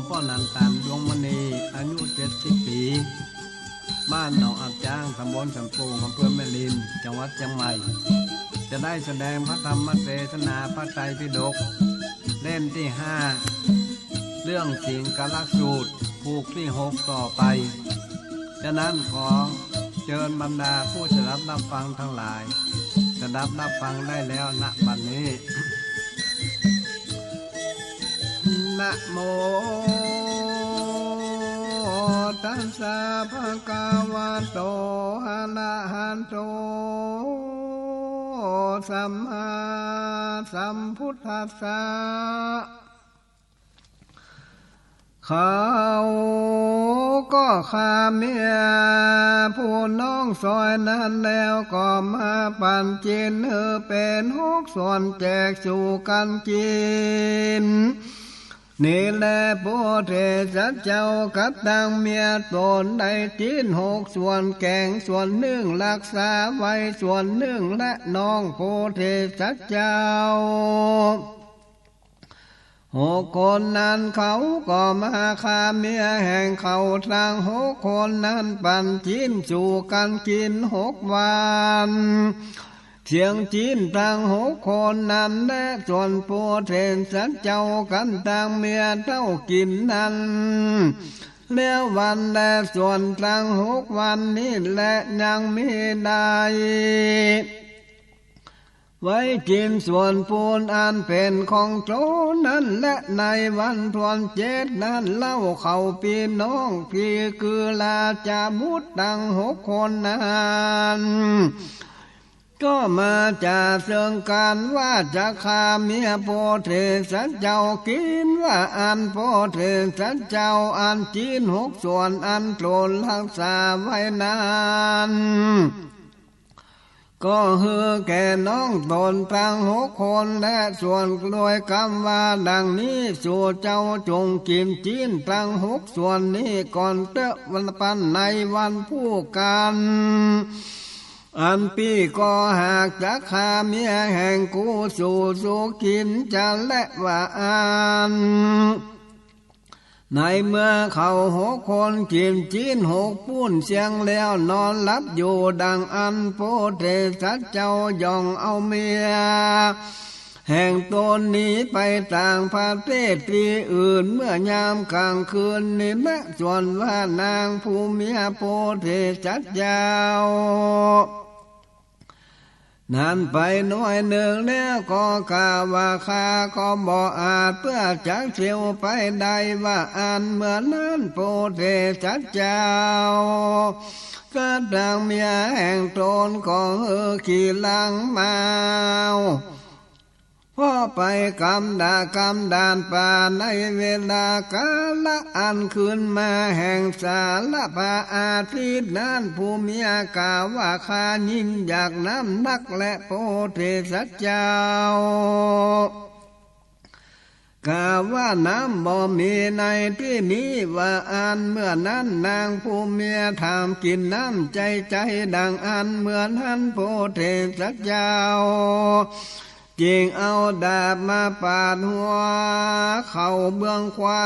พ่อนันตันดวงมณีอายุ70 ปีบ้านหนองอับจ้างตำบลสัมปูอำเภอแม่ริมจังหวัดเชียงใหม่จะได้แสดงพระธรรมเทศนาพระไตรปิฎกเล่มที่5เรื่องสิงกลักสูตรผูกที่6ต่อไปฉะนั้นขอเชิญบรรดาผู้สดับรับฟังทั้งหลายสดับรับฟังได้แล้วณบัดนี้นะโมตัสสะภะคะวะโตอะระหะโตสัมมาสัมพุทธัสสะเขาก็ข้าเมียผู้น้องซอยนั้นแล้วก็มาปั่นจินเป็น6 ส่วนแจกสู่กันกินนี่แหละโพธิสัตว์เจ้ากัดตังเมียตนได้จีน6 ส่วนแกงส่วน1รักษาไว้ส่วน1และน้องโพธิสัตว์เจ้า6 คนนั้นเขาก็มาฆ่าเมียแห่งเขาทั้ง6 คนนั้นปั่นจีนสู่กันกิน6 วันเสียงจีนทั้ง6 คนนั้นและส่วนโพธิสัตว์เจ้ากันต่างเมียเท่ากินนั้นแล้ววันและส่วนทั้ง6 วันนี้และยังไม่ได้ไว้กินส่วนปูนอันเป็นของโจนั้นและในวันทวน7นั้นเล่าเขาพี่น้องพี่คือลาจาบุตรตั้ง6 คนนั้นก็มาจากเสื่องการว่าจะฆ่าเมียโพธิสัตว์เจ้ากินว่าอันโพธิสัตว์เจ้าอันจีน6 ส่วนอันโปรดรักษาไว้นานก็คือแก่น้องตนทั้ง6 คนและส่วนโดยคำว่าดังนี้สู่เจ้าจงกินจีนทั้ง6 ส่วนนี้ก่อนเตะวันปันในวันผู้กันอันปีก็หากจะฆ่าเมียแห่งกูสู่กินจะและว่าอันในเมื่อเขา6 คนกินจีน6 ปุ้นเสียงแล้วนอนหลับอยู่ดังอันโพธิสัตว์เจ้าย่องเอาเมียแห่งตนนี้ไปต่างประเทศที่อื่นเมื่อยามกลางคืนนี้แม้ส่วนว่านางผู้เมียโพธิสัตว์เจ้านั้นไปหน่อยหนึ่งแล้วก็กล่าวว่าข้าก็บ่อาจเพื่อจักเที่ยวไปได้ว่าอันเหมือนนั้นโพธิสัตว์เจ้าก็ดังเมียแห่งตนของขี่หลังมาพ่อไปกำดานป่าในเวลากาละอันคืนมาแห่งสาลพระอาทิตย์นั้นผู้เมียกล่าวว่าข้ายิ่งอยากน้ำนักและโพธิสัตว์เจ้ากล่าวว่าน้ำบ่มีในที่นี้ว่าอันเมื่อนั้นนางผู้เมียถามกินน้ำใจดังอันเหมือนหันโพธิสัตว์เจ้าจึงเอาดาบมาปาดหัวเขาเบื้องขวา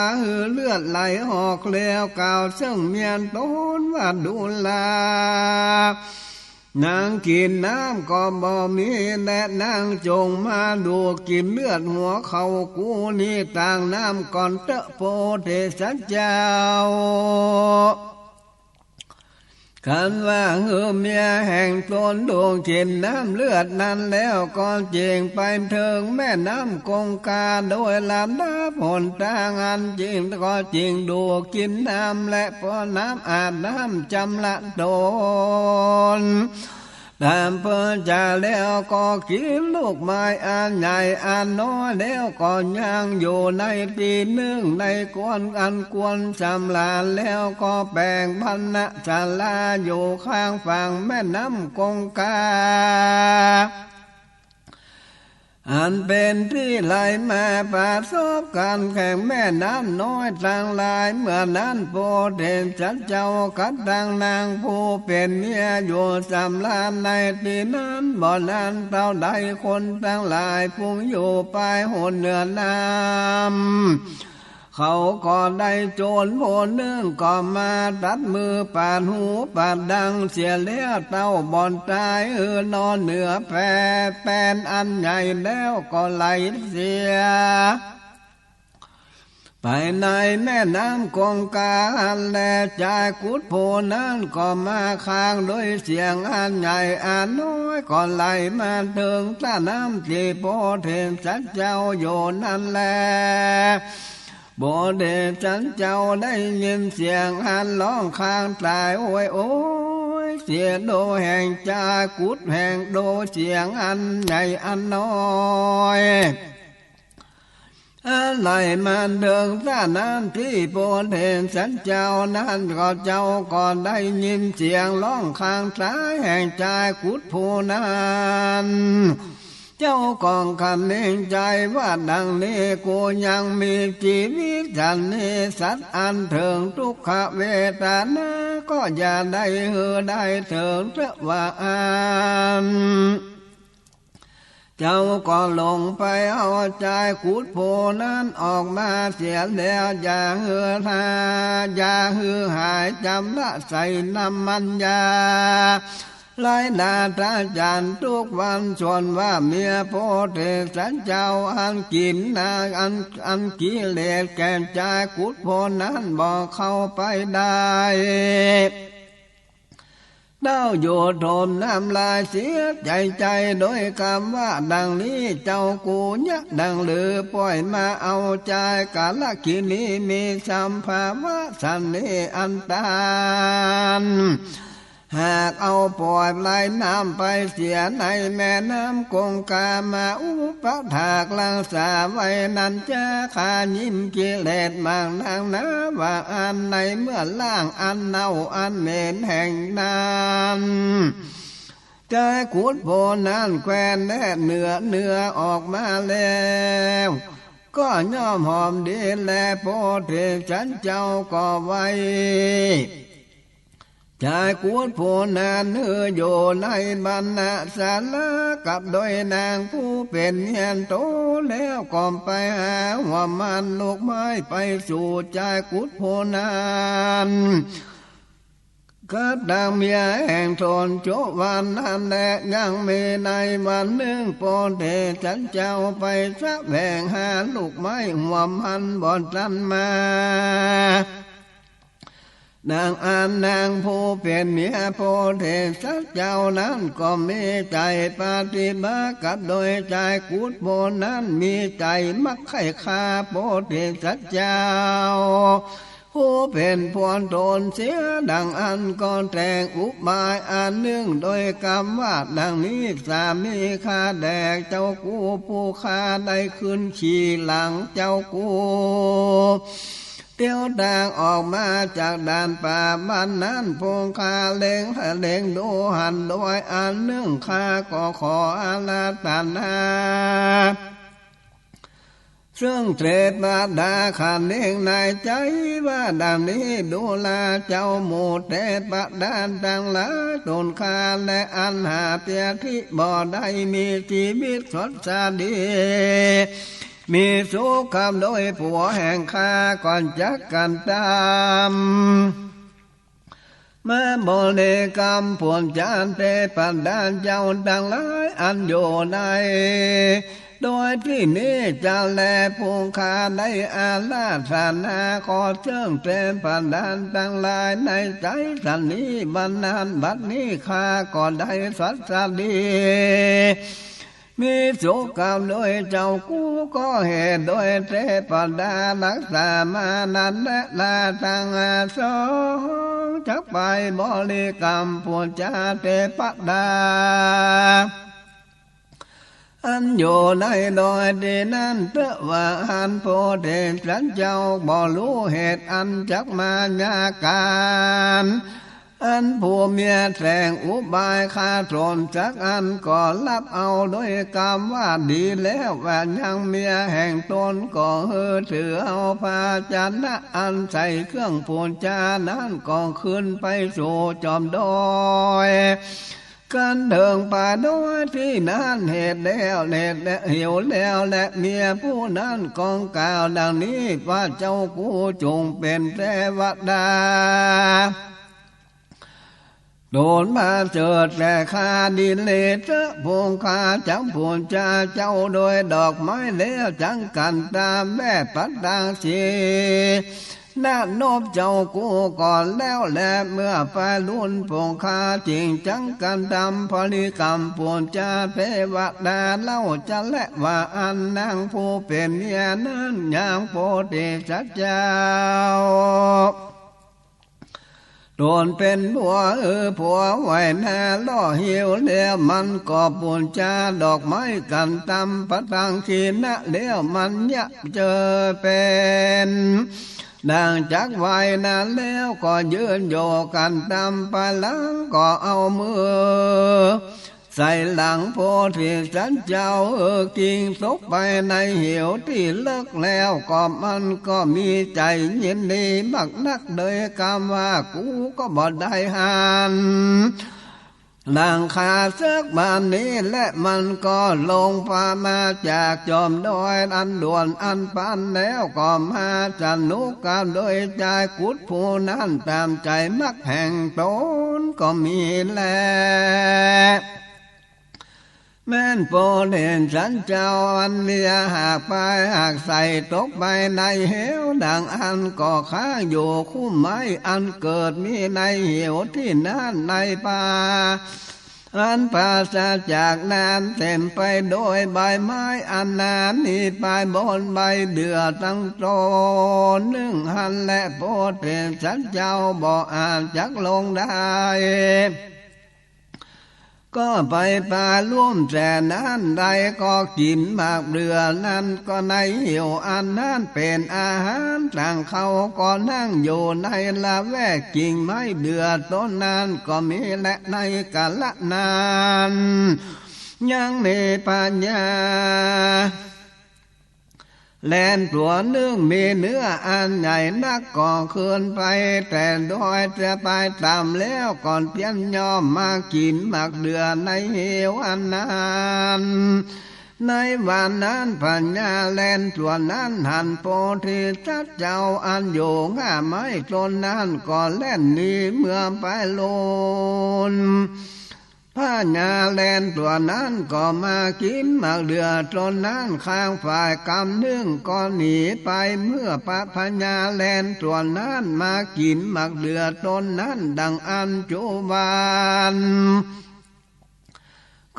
เลือดไหลออกแล้วกล่าวซึ่งเมียนตนว่าดูลานางกินน้ำก็บ่มีและนางจงมาดูกินเลือดหัวเขากูนี่ต่างน้ำก่อนเตะโพธิสัตว์เจ้าคันว่าเมียแห่งตนดวงกินน้ำเลือดนั้นแล้วก็เจียงไปถึงแม่น้ำคงคาโดยลำดับหนทางอันจริงก็จริงดูกินน้ำและพอน้ำอาบน้ำจำละตนตามเพื่อจะแล้วก็กินลูกไม้อันใหญ่อันน้อยแล้วก็ยังอยู่ในที่นึ่งในกวนอันกวนสำลานแล้วก็แบ่งพันนะศาลาอยู่ข้างฝั่งแม่น้ำคงคา อันเป็นที่ไหลมาประสบกันแข่งแม่น้ำน้อยทางลายเมื่อนั้นโพธิสัตว์เจ้ากับทางนางผู้เป็นเมียอยู่สำลานในที่นั้นบ่อนานเท่าใดคนทั้งหลายพุ่งอยู่ไปหนเหนือน้ำ เขาก็ได้โจรโผนหนึ่งก็มาตัดมือปาดหูปาดดังเสียแล้วเต้าบอนตายนอนเหนือแผ่แป้นอันใหญ่แล้วก็ไหลเสียไปในแม่น้ำคงคาและใจกุดโพนั้นก็มาค้างโดยเสียงอันใหญ่อันน้อยก็ไหลมาถึงท่าน้ำที่โพเทนสัจเจ้าโยนั่นแลโบเดชันเจ้าได้ยินเสียงอันร้องข้างตายโอ้ยโอ้ยเสียโดแห่งใจกุดแห่งโดเสียงอันใหญ่อันน้อยอะไรมันเดิงท่านั้นที่โพเทนสันเจ้านั้นก็เจ้าก็ได้ยินเสียงร้องข้างซ้ายแห่งใจกุดโพนั้นเจ้ากองคันเองใจว่าดังนี้กูยังมีชีวิตฉันนี้สัตว์อันถึงทุกขเวทนาก็อย่าได้ได้ถึงเถอะว่าอันเจ้าก็ลงไปเอาใจกุดโพนั้นออกมาเสียแล้วอย่าทาอย่าหายจำละใส่น้ำมันยาไล่นาตาจันทุกวันส่วนว่าเมียโพเทสันเจ้าอันกินนาอันกิเลสแก่ใจกุดโพนั้นบอกเข้าไปได้เต้าโยโทมน้ำลายเสียใจโดยคำว่าดังนี้เจ้ากูยักดังหรือปล่อยมาเอาใจกาลกินีมีสัมภาวะสันนิอันตานหากเอาปล่อยไหลน้ำไปเสียในแม่น้ำคงคามาอุปถากลังสาไว้นั้นจะขายิ้มกิเลสมากนางนะว่าอันในเมื่อล่างอันเน่าอันเหม็นแห่งนั้นใจขุดโพนั้นแควนแน่เนื้อออกมาแล้วก็ย่อมหอมดีแลโพเทฉันเจ้าก็ไว้ชายกุดโพนานอยู่ในบรรณาศาลากับโดยนางผู้เป็นเฮียนโตแล้วก่อมไปหาว่ามันลูกไม้ไปสู่ชายกุดโพนานก็ดังเมียแห่งทนโจวันนั้นแหละยังมีในวันหนึ่งโปเทฉันเจ้าไปสะแวงหาลูกไม้หัวมันบ่อนจันมานางผู้เป็นเมียโพเทสัจเจ้านั้นก็มีใจปฏิบัติกับโดยใจกุดโพนั้นมีใจมักไข่คาโพเทสัจเจ้าผู้เป็นพวนโทนเสียดังอันก็แต่งอุบายอันหนึ่งโดยคำว่าดังนี้สามีข้าแดกเจ้ากูผู้ข้าได้ขึ้นขี่หลังเจ้ากูเตี้ยวทางออกมาจากด่านป่าบ้านนั้นพงคาเล็งดูหันโดยอันหนึ่งข้าก็ขออาลาตนาซึ่งเทศบาดาขันเองในใจว่าดังนี้ดูแลเจ้าหมู่เทพดานดังหลายตนคาและอันหาเปียที่บ่ได้มีชีวิตสดใสดีมีสุขโดยผัวแห่งข้าก่อนจักกันตามมาบริกรรมผลจานเทพดานเจ้าดังหลายอันอยู่ในโดยที่นี้เจ้าแลผู้ข้าได้อาลาธนาขอเชิงเทพดานดังหลายในใจสันนี้บรรณานบัดนี้ข้าก็ได้สัตสดีมีสุขโดยเจ้ากูก็เหตุโดยเทพดารักษามานั้นและลาทางอาสงจักไปบริกรรมพูดจาเทพดาอันอยู่ในโดยดีนั้นเตว่าอันโพเทสันเจ้าบ่รู้เหตุอันจักมาญาการอันผู้เมียแสงอุบายคาโทนจักอันก็รับเอาโดยกรรมว่าดีแล้วว่ายังเมียแห่งตนก็ถือเอาภาชนะอันใส่เครื่องพูนจานั้นก็ขึ้นไปสู่จอมดอย กันเดิงป่าน้อยที่นั้นเหตุแล้วเหตุและหิวแล้วและเมียผู้นั้นกองกล่าวดังนี้ว่าเจ้ากูจงเป็นเทวดาโดนมาเจิดแต่คาดินเลเจพงคาจังพูนจาเจ้าโดยดอกไม้แล้วจังกันตามแม่ปัดดังสีน่านบเจ้ากูก่อนแล้วแลเมื่อไปลุ่นพงคาจริงจังกันดำพลิกรรมพูนจาเทวดาเล่าจะและว่าอันนางผู้เป็นเมียนั้นอย่างโพธิสัตว์เจ้าโดนเป็นผัวผัวไหวหน้าล่อหิวเลี้ยวมันก็ปูนจาดอกไม้กันตำพระตังขีนะเลี้ยวมันยะเจอเป็นดังจักไว้นานแล้วก็ยืนโยกันตำไปหลังก็เอามือใส่หลังโพธิสัตว์เจ้ากิ่งตกไปในเหวที่เลิกแล้วก็มันก็มีใจยินดีมักนักโดยคำว่ากูก็บ่ได้หันนางขาเสือกบานนี้และมันก็ลงพามาจากจอมดอยอันด่วนอันปันแล้วก็มาสนุกกันโดยใจกุดผู้นั้นตามใจมักแห่งตนก็มีแลแม่นโปเด่นสันเจ้าอันเลียหากไปหากใส่ตกไปในเหวดังอันก็ค้างอยู่คุ้มไม้อันเกิดมีในเหวที่นั่นในป่าอันปราศจากนานเต็มไปโดยใบไม้อันนานนี้ไปบนใบเดือตั้งโตนึ่งหันและโปเด่นสันเจ้าบ่อาจจักลงได้ก็ไปป่าร่วมแต่นั้นใดก็กินหมากเรือนั้นก็ในหิวอันนั้นเป็นอาหารต่างเขาก็นั่งอยู่ในละแวกกิ่งไม้เดือต้นนั้นก็มีและในกาลนานยังมีปัญญาแลนตัวเนื่องมีเนื้ออันใหญ่นักก่อคืนไปแต่โดยจะไปตามแล้วก่อนเพียนยอมมากินหมักเดือในเหวอันนั้นในวันนั้นปัญญาแลนตัวนั้นหันโพธิสัตว์เจ้าอันอยู่ง่าไม้ต้นนั้นก็แล่นหนีเมื่อไปโลนพญาแลนตัวนั้นก็มากินหมากเดือตนนั้นข้างฝ่ายกำนึ่งก็หนีไปเมื่อพญาแลนตัวนั้นมากินหมากเดือตนนั้นดังอันจุบาน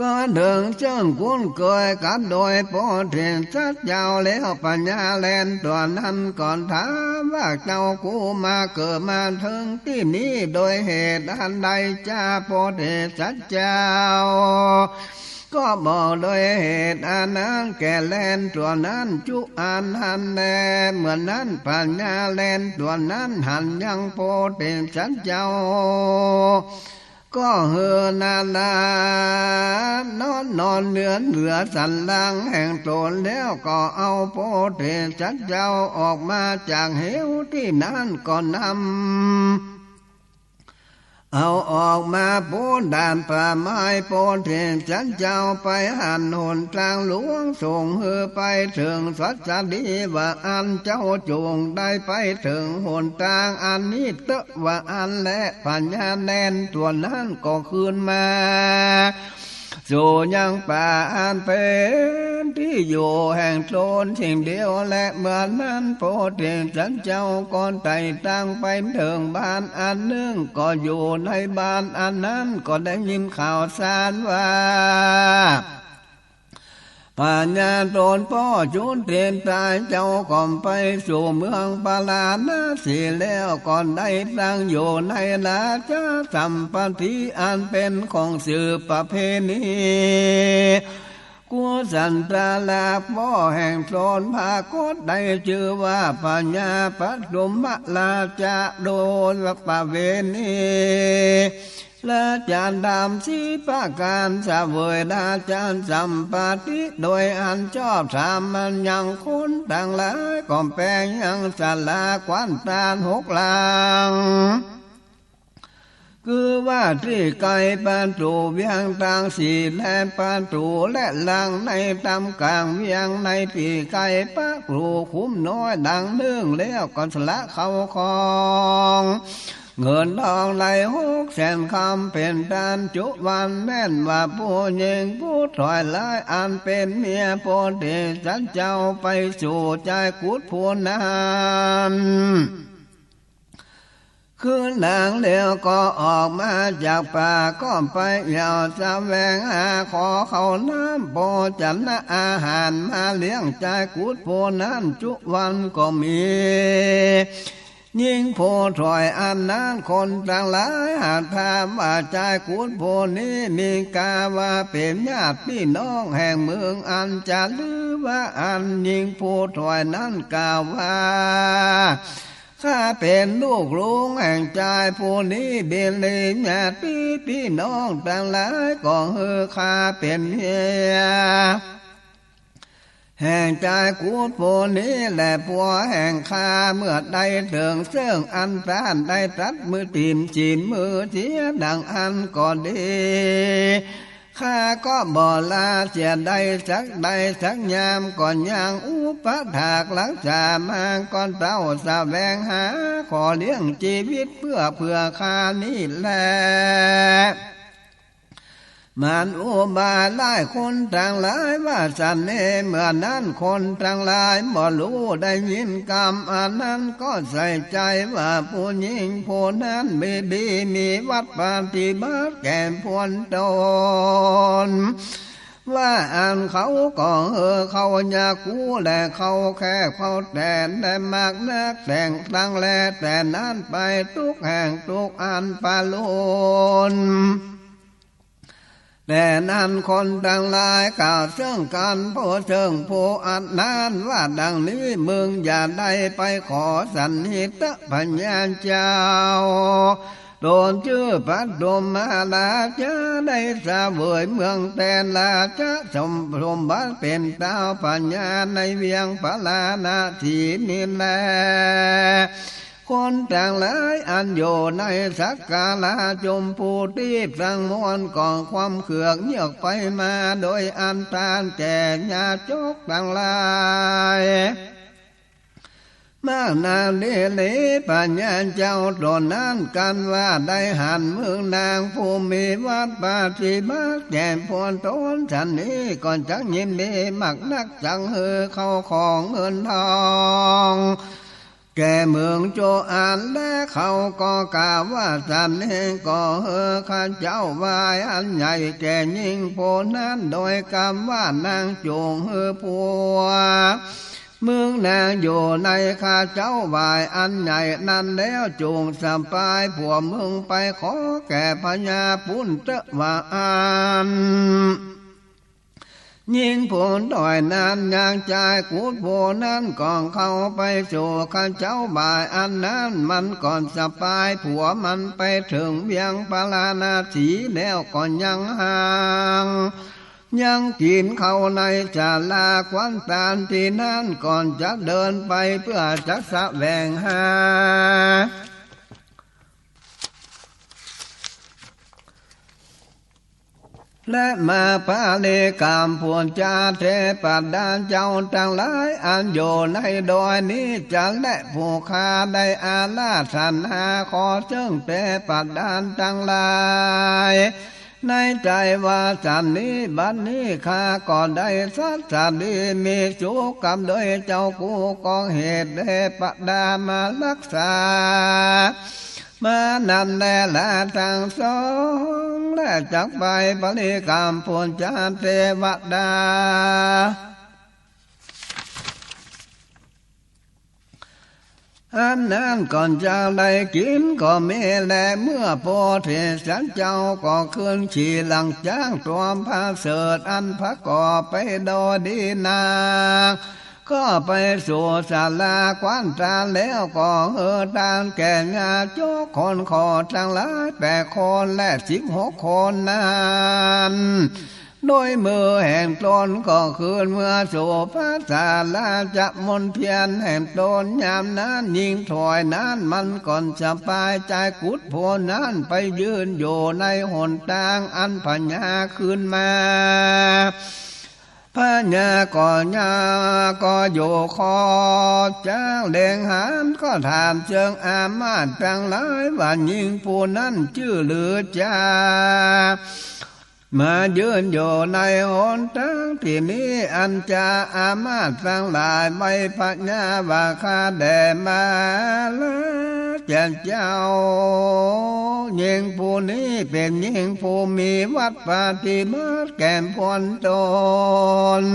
ก็เดินเชิงคุ้นเคยกันโดยโพธิสัตว์เจ้าแล้วปัญญาแลนตัวนั้นก่อนถามว่าเจ้ากูมาเกิดมาถึงที่นี้โดยเหตุอันใดจ้าโพธิสัตว์เจ้าก็บอกโดยเหตุอันนั้นแก่แลนตัวนั้นจุอันหันแลเหมือนนั้นปัญญาแลนตัวนั้นหันยังโพธิสัตว์เจ้าก็เฮือนาลานอนเหนือสันหลังแห่งตนแล้วก็เอาโพธิสัตว์เจ้าออกมาจากเหวที่นั้นก็นำเอาออกมาปูด่านป่าไม้โพธิสัตว์เจ้าไปหันหนทางหลวงส่งเฮือไปถึงสัจดีว่าอันเจ้าจงได้ไปถึงหนทางอันนี้เตะว่าอันและปัญญาแลนตัวนั้นก็คืนมาสู่ยังป่าอันเป็นที่อยู่แห่งโทนสิ่งเดียวและเมื่อนั้นโพธิสัตว์เจ้าก่อนไต่ตั้งไปถึงบ้านอันหนึ่งก็อยู่ในบ้านอันนั้นก็ได้ยินข่าวสารว่าปัญญาตนพ่อจุนเตียนตายเจ้าก่อนไปสู่เมืองปาลาณสีแล้วก่อนได้ตั้งอยู่ในราชสัมปติอันเป็นของสืบประเพณีกุสันตลาพ่อแห่งโทนภาคตได้ชื่อว่าปัญญาปัจจุมราชาโดยประเวณีและจารดำสีประการสะเวยดาจารสัมปติโดยอันชอบธรรมมันยังคุ้นต่างหลายก่อมแปลงยังสลาควันตาลหกลางคือว่า ที่ไกลประตูเวียงต่างสีและประตูและหลังในตำกลางเวียงในปีไกลปะครูคุ้มน้อยดังเนื่องแล้วก่อนสละเข้าคองเงินทองไหล600,000 คำเป็นทานจุวันแม่นว่าผู้หญิงผู้ถอยลายอันเป็นเมียโพธิสัตว์เจ้าไปสู่ใจกุดผู้นั้นคืนหลังเดียวก็ออกมาจากป่าก็ไปยาวแสวงหาขอเขาน้ำโปจันนะอาหารมาเลี้ยงใจกุดผู้นั้นจุวันก็มียิ่งผู้ถอยอันนั้นคนต่างหลายหากถามว่าใจกุดผู้นี้มีกาว่าเป็นญาติพี่น้องแห่งเมืองอันจะหรือว่าอันยิ่งผู้ถอยนั้นกล่าวว่าข้าเป็นลูกหลวงแห่งใจผู้นี้เบียนเลยญาติพี่น้องต่างหลายก็ข้าเป็นเมียแห่งใจกูดผู้นี้แหละผัวแห่งข้าเมื่อใดเถิงเสื่องอันพรานได้ตัดมือตีมจีนมือเสียดังอันก่อนดีข้าก็บ่ลาเสียใดสักยามก่อนย่างอุปถากหลังจากมาก่อนเต้าแสวงหาขอเลี้ยงชีวิตเพื่อข้านี่แหละมันอุบาไล่คนต่างหลายว่าสันเนเมื่อนั้นคนต่างหลายบ่รู้ได้ยินกรรมอันนั้นก็ใส่ใจว่าผู้หญิงผู้นั้นมีดีมีวัดปฏิบัติแก่พวนตนว่าอันเขาก็เขาอยากกูและเขาแค่เขาแต่ได้มากนักแต่งตั้งแลแต่นั้นไปทุกแห่งทุกอันปาลุนแต่นั้นคนต่างหลายกล่าวเชิงกันผู้เชิงผู้อันนั้นว่าดังนี้มึงอย่าได้ไปขอสันนิตปัญญาเจ้าโดนชื่อพัดดมมาลาจะได้สาเวยเมืองแต่ลาจะสมบัติเป็นเต้าปัญญาในเวียงพลานาทีนี่แลคนต่างหลายอันอยู่ในสักกาลาจมพูตีบสังมวลก่อความเขือกเยือกไปมาโดยอันตานแก่ญาจกต่างหลายมากนานเดลีปัญญาเจ้าตนนั้นกันว่าได้หันเมืองนางผู้มีวัดปฏิบัติแก่พวนตนฉันนี้ก่อนจักยินดีมักนักจังเข้าของเงินทองแก่เมืองโจอานและเขาก็กล่าวว่าสันเองก็ข้าเจ้าวายอันใหญ่แก่ยิ่งโพนั้นโดยคำว่านางจูงผัวเมืองนางอยู่ในข้าเจ้าวายอันใหญ่นั้นแล้วจูงสัมปายผัวเมืองไปขอแก่พญาปุณตะวาอันยิ่งผลดอยนานยางใจกูดโพนั้นก่อนเข้าไปสู่ข้าเจ้าบ่ายอันนั้นมันก่อนสปายผัวมันไปถึงเวียงปลานาสีแล้วก่อนยังห่างยังกินเข้าในจาลาควันตาลที่นั้นก่อนจะเดินไปเพื่อจะแสวงหาและมาพาเลกามพวนจาเทปัดดานเจ้าทั้งหลายอันอยู่ในดอยนี้จะและผู้ข้าได้อาลาสันหาขอเชิงเทปัดดานทั้งหลายในใจว่าสันนี้บัดนี้ข้าก็ได้สัตสัตดีมีสุขกรรมโดยเจ้ากูกองเหตุเทปัดดามารักษามานันแลละทางสองและจักไปบริกรรมพูนจานเทวดาอันนั้นก่อนจะได้กินก็มีแลเมื่อโพธิสัตว์เจ้าก็ขึ้นขี่หลังจ้างตวมพาเสดอันพระก่อไปโดดีนาก็ไปสู่ศาลาควันตาแล้วก็ตานแก่ญาโจคนขอทั้งหลาย8 คนและ16 คนนั้น โดยมือแห่งตนก็คืนเมื่อสู่พระศาลาจะมนเพียรแห่งตนยามนั้นยิงถอยนั้นมันก่อนจะไปใจกุดโพนั้นไปยืนอยู่ในหนทางอันพญาขึ้นมาพญาก่อนญาก็อยู่คอจ้างเด่งหามก็ถามเชิงอามาตต่างหลายว่ายิงผู้นั้นชื่อหรือจ้ามายืนอยู่ในหนทางที่นี้อันจะอามาตทั้งหลายไม่ปัญญาว่าข้าได้มาแล้วเจ้าหญิงผู้นี้เป็นหญิงผู้มีวัดปฏิมาแก่มพ้นตน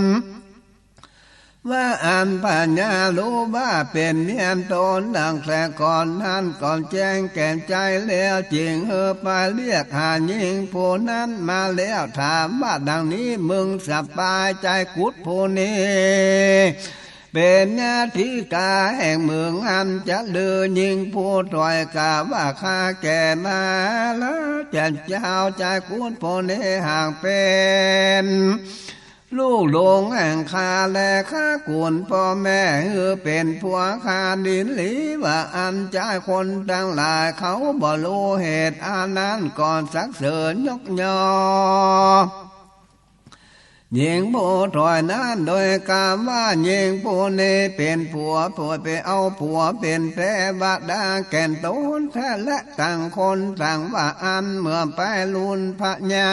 ว่าอันปัญญารู้ว่าเป็นเมียนตนดังแต่ก่อนนั้นก่อนแจ้งแก่ใจแล้วจริงไปเรียกหาหญิงผู้นั้นมาแล้วถามว่าดังนี้มึงสบายใจกุดผู้นี้เป็นญาติกาแห่งเมืองอันจะเลือยิงผู้ถอยกาว่าข้าแก่มาแล้วจะเจ้าใจกุดผู้นี้ห่างเป็นลูกหลงแห่งข้าและข้ากุนพ่อแม่เป็นผัวข้าดินหลีว่าอันใจคนทั้งหลายเขาบ่รู้เหตุอันนั้นก่อนสักเสริญยกยอหญิงผู้ถอยนั้นโดยกามว่าหญิงผู้นี้เป็นผัวไปเอาผัวเป็นแพร่บาดาแก่นต้นแท้และต่างคนต่างว่าอันเมื่อไปลุนพญา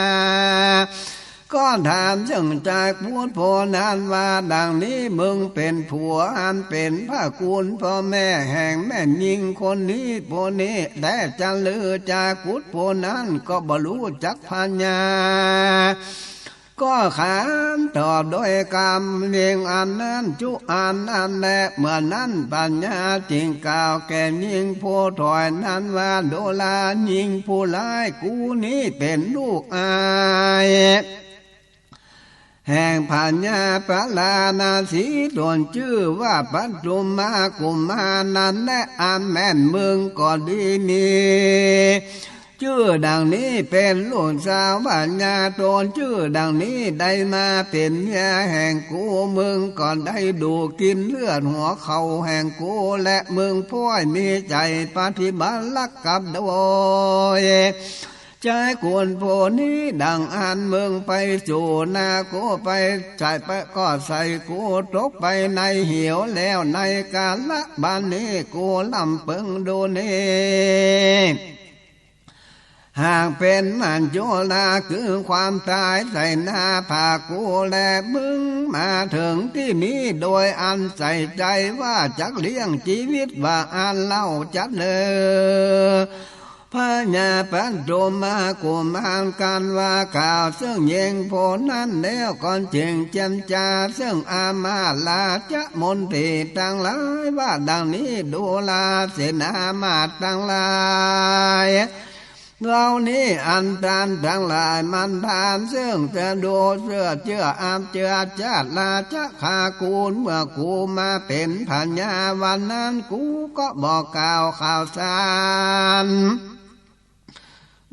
ก็ถามจึงจากพูดโพนานว่าดังนี้มึงเป็นผัวอันเป็นพระกุลพ่อแม่แห่งแม่ยิงคนนี้โพนี้แต่จะลือจากพูดโพนั้นก็บรรลุจักพัญญาก็ขานตอบโดยกรรมเลียงอันนั้นจุอันแลเมื่อนั้นปัญญาจริงกล่าวแก่ยิงผู้ถอยนั้นว่าโดลายิงผู้ร้ายกูนี้เป็นลูกอายแห่งปัญญาปลานาสีโดนชื่อว่าปัจจุมากุมานันและอันแม่นเมืองก่อนดีนี้ชื่อดังนี้เป็นลูกสาวปัญญาตนชื่อดังนี้ได้มาเป็นเมียแห่งกูมึงก่อนได้ดูกินเลือดหัวเขาแห่งกูและมึงพ่อยมีใจปฏิบัติลักกับโดยใจควรโพนี้ดังอันเมืองไปสู่นากูไปใจไปก็ใส่กูตกไปในเหี่ยวแล้วในกาละบ้านนี้กูลำเปิงดูนี้หากเป็นมันโยลาคือความตายใส่หน้าผากูและมึงมาถึงที่นี้โดยอันใส่ใจว่าจักเลี้ยงชีวิตว่าอันเล่าจัดเลยพญาปัญโจมากุมารกันว่าข่าวซึ่งเยงโพนั้นแล้วก่อนเจียงเจมจาซึ่งอามาลาจะมนติตั้งหลายว่าดังนี้ดูลาเสนามาตั้งหลายเรานี้อันตานทั้งหลายมันทานซึ่งจะดูเสื้อเจืออามเจือจาดลาจะขากูลเมื่อกูมาเป็นพญาวันนั้นกูก็บอกกล่าวข่าวสาร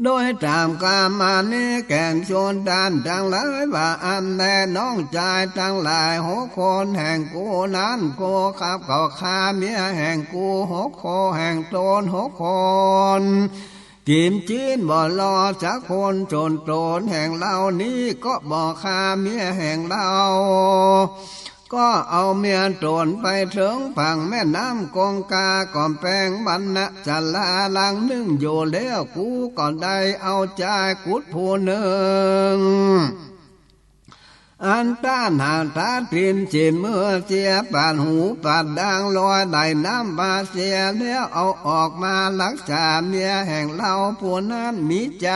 โดยตามกามานี้แก่นชนดานทั้งหลายว่าอันแน่น้องใจทั้งหลายหกคนแห่งกูนั้นกูขับก็ข้าเมียแห่งกูหกคนแห่งตนหกคนจิมจีนบ่รอสักคนจนโตนแห่งเรานี้ก็บอกข้าเมียแห่งเราก็เอาเมียโตนไปถึงฝั่งแม่น้ำกงกาก่อนแปลงบรรณะจะลาลังนึ่งอยู่แล้วกูก่อนได้เอาใจกุดผู้หนึ่งอันต้านหาตาทินจิมเมื่อเสียปาดหูปาดดังลอยได้น้ำบาเสียแล้วเอาออกมารักษาเมียแห่งเราผู้นั้นมีใจ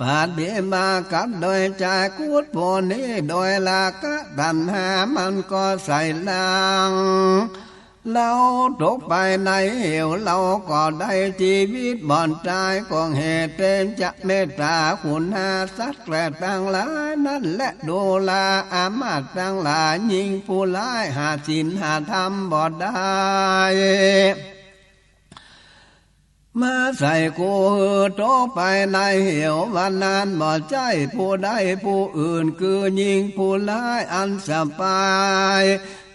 บาดเบี้ยมากับโดยใจกุดผู้นี้โดยลากะดันหามันก็ใส่ลังเราตกไปในเหวเราก็ได้ชีวิตบ่อนตายก็เหตุเต็มจะเมตตาคุณหาสัตว์แกล้ตั้งหลายนั่นแหละดูลาอามาตตั้งหลายยิงผู้ร้ายหาศีลหาธรรมบ่ได้ มาใส่กูโตไปในเหี่ยววันนั้นบ่ใจผู้ใดผู้อื่นคือยิงผู้ร้ายอันสบาย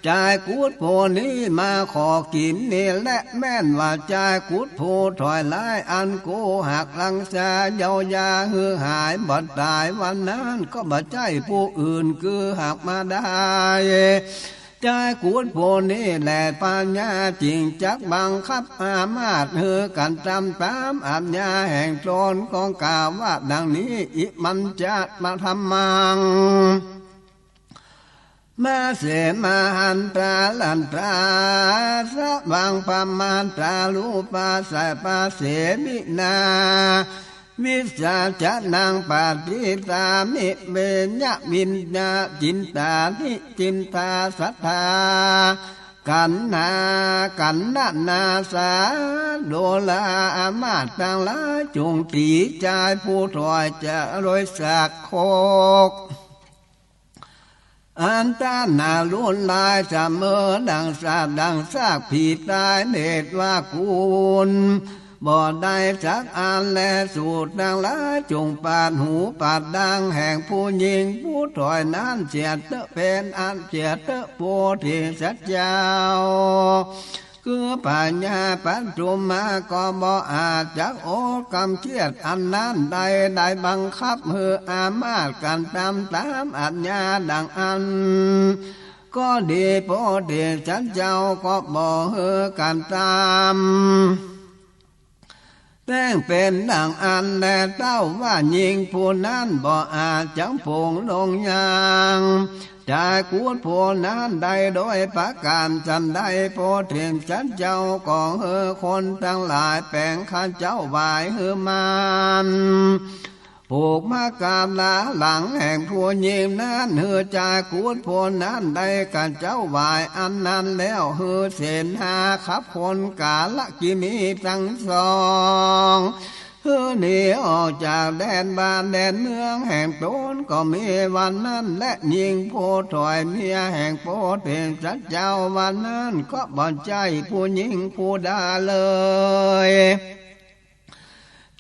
ใจกูดผู้นี้มาขอกินนี่และแม่นว่าใจกูดผู้ถอยร้ายอันกูหักลังษาเยาวยาหือหายบ่ตายวันนั้นก็บ่ใจผู้อื่นคือหักมาได้ใจกูดผู้นี้แหละปัญญาจริงจักบังคับอามาตหือกันตามตามอัญญาแห่งตนของกล่าวว่าดังนี้อิมันจะมาทำมังมาเสมาหันตราลันตราสะบังปามาตราลูปาสายปาเสมินาวิสาจะนางปาติตามิเบญะวิญญาจินตานิจินตาสัทธากันนาสาโดลาอามาตตังละจงตีใจผู้ถอยจะรอยสักโคกอันตานาลุนลายเสมอดังซากผีตายเนตรว่ากุลบ่ได้จักอ่านและสูตรดังละจงปาดหูปาดดังแห่งผู้ยิงผู้ถอยนั้นเสียเตอเป็นอันเสียเตอโพธิสัจเจ้าคือปัญญาปัจจุมาก็บ่อาจจักโอกำเคียดอันนั้นได้บังคับหืออามาตกันตามอัญญาดังอันก็ดีโพธิสัจเจ้าก็บ่หือกันตามแต่งเป็นดังอันแลเต้าว่ายิงผู้นั้นบ่อาจจังพงลงยางจะกูดผู้นั้นใดโดยประการจันใดโพธิสัจเจ้าก็เฮอคนทั้งหลายแปลงข้าเจ้าไหวเฮอมันผูกมากามลาหลังแห่งผู้ยิงนั้นเฮอจากูดผู้นั้นได้กันเจ้าไหวอันนั้นแล้วเฮอเสนหาขับคนกาละกิมีทั้งสองเฮอหนีออกจากแดนบ้านแดนเมืองแห่งตนก็มีวันนั้นและยิงโพถอยเมียแห่งโพธิสัจเจ้าวันนั้นก็บ่ใจผู้ยิงผู้ด่าเลย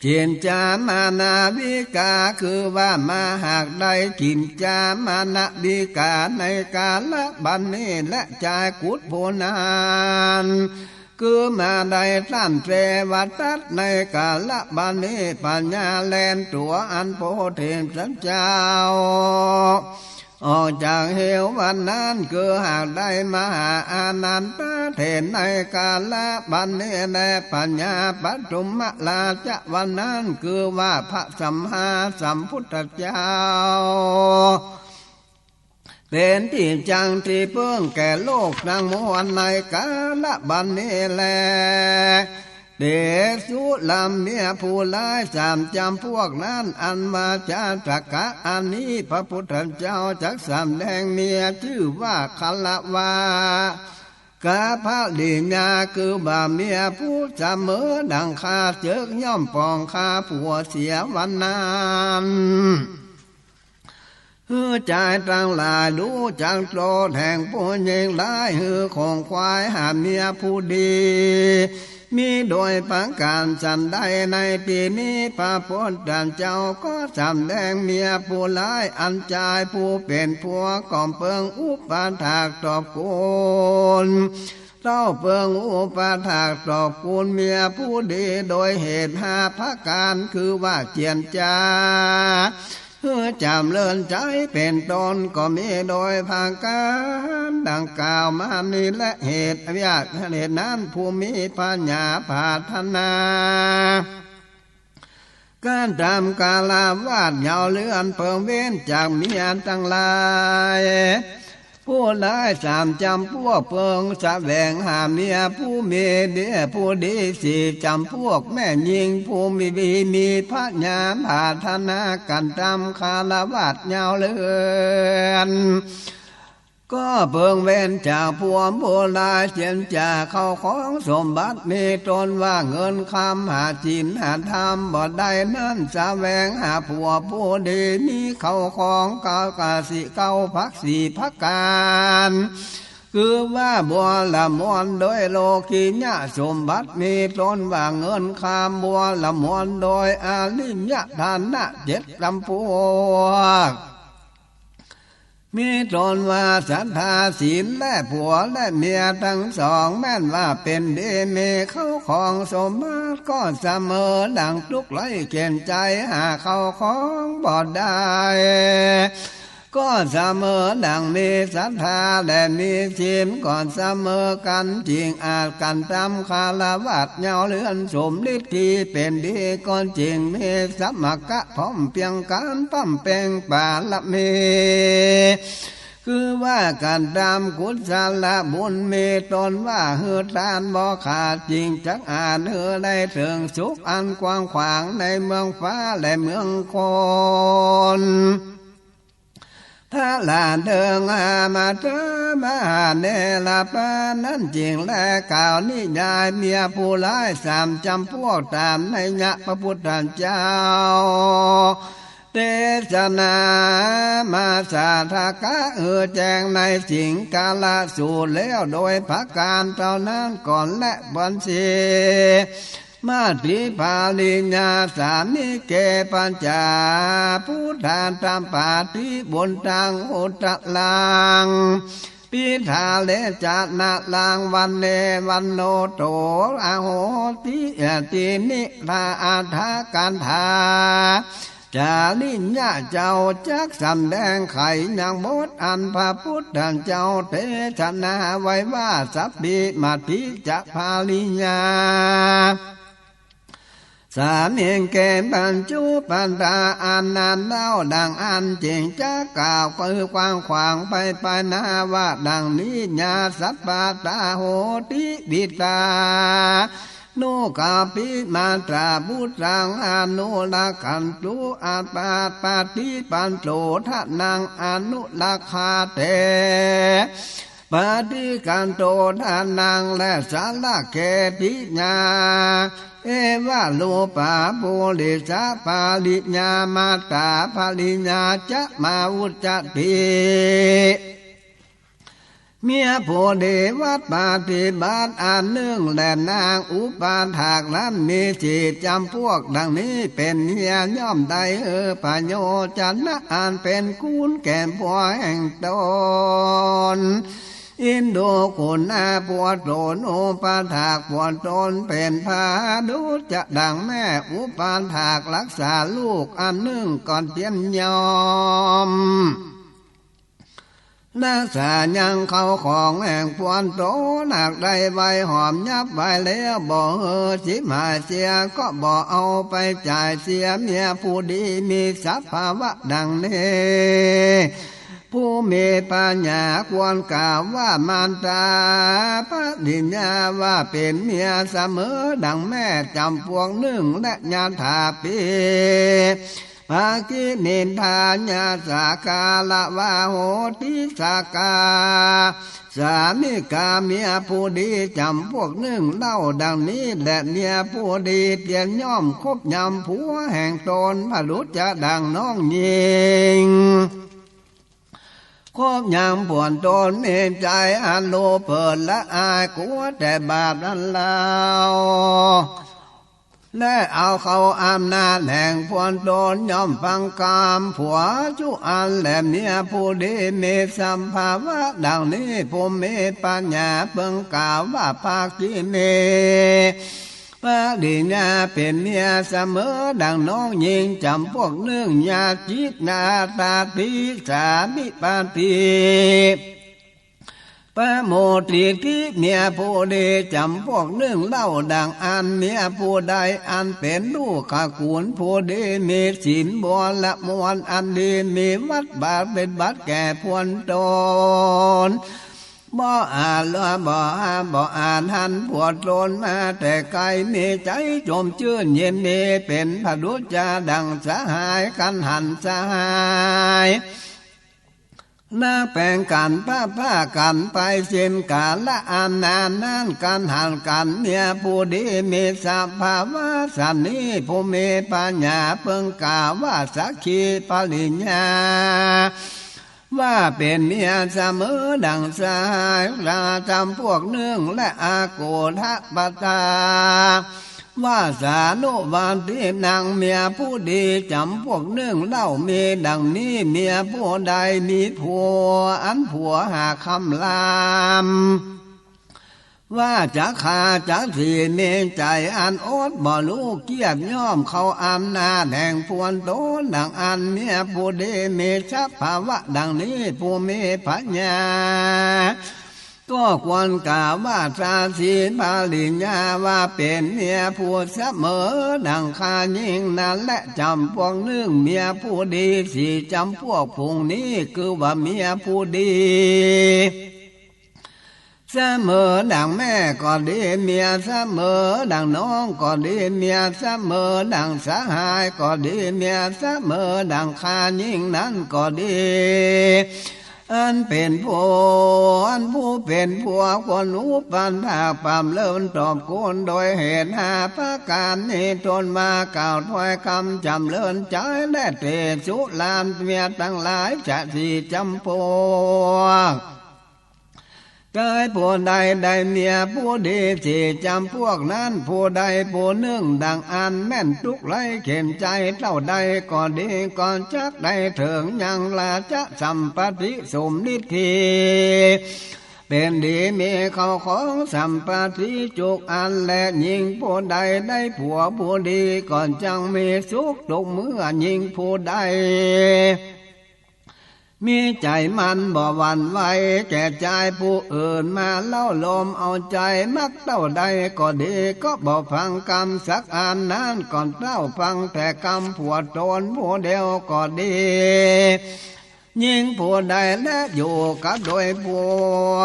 จินจามานาวิกาคือว่ามาหากได้จินจามานาวิกาในกาละบัดนี้และใจกุดโพนานคือมาได้ท่านเทวทัตในกาละบัดนี้ปัญญาแลนตัวอันโพธิสัจเจ้าออกจากเหววันนั้นคือหากได้มาหาอานันตเถรในกาละบัดนี้แลปัญญาปัจจุมลาจะวันนั้นคือว่าพระสัมมาสัมพุทธเจ้าเป็นที่จังที่เพิ่งแก่โลกทั้งมวลในกาละบัดนี้แลเดสุลำเมียผู้ร้ายสามจำพวกนั้นอันมาจาตกะอันนี้พระพุทธเจ้าจักสำแดงเมียชื่อว่าคัลละวากาพระดิญาคือบ่าเมียผู้เสมอดังคาเจิกย่อมปองคาผัวเสียวันนั้นฮือใจตั้งหลายรู้จังโตแห่งผู้ยิงร้ายฮือของควายหาเมียผู้ดีมีโดยประการจันใดในปีนี้พระพุทธเจ้าก็จำแดงเมียผู้ร้ายอันใจผู้เป็นผัวก่อมเปิงอุปาถากตอบกุลเต้าเปิงอุปาถากตอบกุลเมียผู้ดีโดยเหตุหาพระการคือว่าเจียนจาเพื่อจำเลื่อนใจเป็นตนก็มีโดยภาการดังกล่าวมานี้และเหตุวิญาณเหตุนั้นผู้มีปัญญาภาธนาการทำกาลาวาดเหยาเลื่อนเพิ่งเว้นจากเมียตั้งหลายผู้ร้ายสามจำพวกเพิงแสวงหาเมียผู้มีเดียผู้ดีสี่จำพวกแม่ยิงผู้มีพระญาภาธนากันทำคาลาวาดเหยาเลื่อนก็เพิ่งเว้นจากพวงโบราณเจียนจากเข้าของสมบัติมีตนว่าเงินคำหาจินหาธรรมบ่ได้นั้นแสวงหาผัวผู้ดีมีเข้าของเก้ากาสิเก้าพักสี่พักการ คือว่าบัวละมวนโดยโลกีญะสมบัติมีตนว่าเงินคามบัวละมวนโดยอาลิญะฐานะ7 จำพวกมีตนว่าศรัทธาศีลและผัวและเมียทั้งสองแม้นว่าเป็นดีมีเข้าของสมบัติก็เสมอดังทุกไร้เขียนใจหาเข้าของบ่ได้ก็เสมอดังมีศรัทธาและมีศีลก่อนเสมอกันจริงอาจกันตามคารวัตเงาเลือนสมฤทธิ์ที่เป็นดีก่อนจริงมีสัมมกะพร้อมเพียงการปั้มเป่งบารมีคือว่าการตามกุศลบุญมีตนว่าเฮือทานบ่ขาดจริงจักอ่านเฮือได้ถึงสุขอันกว้างขวางในเมืองฟ้าและเมืองคนถ้าลาเดิงมาเธอมาเนลาปานั้นจริงและกล่าวนิยายเมียผู้ร้าย3 จำพวกตามในยะพระพุทธเจ้าเทศนามาสาธกะแจ้งในสิ่งกาลสูตรแล้วโดยพระการเท่านั้นก่อนและบัญชีมาติภาลิญาสามิเกปัญจาพุทธานตามปาติบนทางอุตตลังปิธาเลจานาลังวันเนวันโนโตอาโหติตินิทาอาทากันธาจาลิญญาเจ้าจักสำแดงไข่นางบดอันพระพุทธเจ้าเทศนาไว้ว่าสัพพิมาติจะภาลิญาสามเองเกณฑ์บรรจุปันตาอันนานเล่าดังอันจริงจะกล่าวคือกว้างขวางไปนาว่าดังนี้ญาสัพพาตาโหติบิตาโนกาปิมาตราบุตังอนุลักขันตุอาปาปาติปันโตทะนังอนุลักขาเตปาติกันโตทานังและสาระเกปิญาเอวะโลปาปุริสาปาลิญามาตาภาลิญาจะมาวุจติเมียผู้เดวัดปฏิบัติอันหนึ่งและนางอุปาถากนั้นมีจิตจำพวกดังนี้เป็นเมียย่อมได้ปะโยจันนะอันเป็นคุณแก่ผัวแห่งตนอินโดคุณอาปวดโดนอุปาถากปวดตนเป็นพาดุจะดังแม่อุปาถากรักษาลูกอันหนึ่งก่อนเพียนยอมนักษายังเขาของแห่งปวนโตหนักได้ใบหอมยับใบแล้วบ่จิบหายเสียก็บ่เอาไปจ่ายเสียเมียผู้ดีมีทรัพย์ภาวะดังนี้ผู้มีปัญญาควรกล่าวว่ามารดาปฏิญญาว่าเป็นเมียเสมอดังแม่จำพวงหนึ่งและญาถาปีภาคินินทาญาสากาละวาโหติสากาสามิกาเมียผู้ดีจำพวกหนึ่งเล่าดังนี้และเมียผู้ดีเตียนย่อมคบยำผัวแห่งตนพรุษจะดังน้องยิงคบยำปวนตนเห็นใจอันโลเปิดละอายกลัวแต่บาปนั้นเล่าและเอาเขาอำนาจแห่งพวนตนย่อมฟังกามผัวจุอันและเมียผู้ดีมีสัมภาวะดังนี้ผู้มีปัญญาเพิ่งกล่าวว่าภาคิเนปาดิญาเป็นเมียเสมอดังน้องยิงจำพวกเนื่องญาจิตนาตาติสามิปาติปะโมติทิเมียผู้ดีจำพวกหนึ่งเล่าดังอันเมียผู้ใดอันเป็นลูกขกุลผู้ดีมีศีลบวละมวลอันดีมีวัดบาทเป็นบัตรแก่พวนตนบ่อ่านละบ่อ่านหันปวดตนมาแต่ไกลมีใจจมชื่นเย็นดีเป็นพระดุจาดังสหายกันหันสหายนาแปลงกันผ้ากันไปเช่นกาละอันนานนั่นกันหันกันเมียผู้ดีมีสัพพาวะสันนี้ผู้มีปัญญาเพิ่งกล่าวว่าสักขีปริญญา ว่าเป็นเมียเสมอดังสายราจำพวกเนื่องและอาโกทะปตาว่าสานุบาลที่นางเมียผู้ดีจำพวกเนื่องเล่ามีดังนี้เมียผู้ใดมีผัวอันผัวหาคำลามว่าจะขาจะสีเมใจอันโอดบ่ลูกเกียบย่อมเขาอำนาจแห่งพวนโตดังอันเมียผู้ดีมีชัพภาวะดังนี้ผู้มีปัญญาก็ควรกล่าวว่าชาศีปาลิญญาว่าเป็นเมียผู้เสมอดังคายิ่งนั้นและจำพวกเนื่องเมียผู้ดีสี่จำพวกพงนี้คือว่าเมียผู้ดีเสมอดังแม่ก็ดีเมียเสมอดังน้องก็ดีเมียเสมอดังสหายก็ดีเมียเสมอดังคายิ่งนั้นก็ดีอันเป็นผัวอันผู้เป็นผัวคนรู้ปัญหาความเลิ่นตอบโกนโดยเหตุหาประการนี้ทนมากล่าวถ้อยคำจำเลิ่นใจและเตสุลานเมียทั้งหลายจะสี่จำพวกเกิดผู้ใดได้เมียผู้ดีสี่จำพวกนั้นผู้ใดผู้หนึ่งดังอันแม่นทุกไรเข็มใจเท่าใดก็ดีก่อนจักได้ถึงยังลาจะสัมปติสมนิธิเป็นดีมีเขาของสัมปติจุกอันและยิงผู้ใดได้ผัวผู้ดีก่อนจังมีสุขทุกเมื่อยิงผู้ใดมีใจมันบ่หวั่นไหวแก่ใจผู้อื่นมาเล่าลมเอาใจมักเต้าใดก็ดีก็บ่ฟังกรรมสักอันนั้นก่อนเต้าฟังแต่กรรมผัวตนผู้เดียวก็ดียิ่งผู้ใดและอยู่กับโดยผัว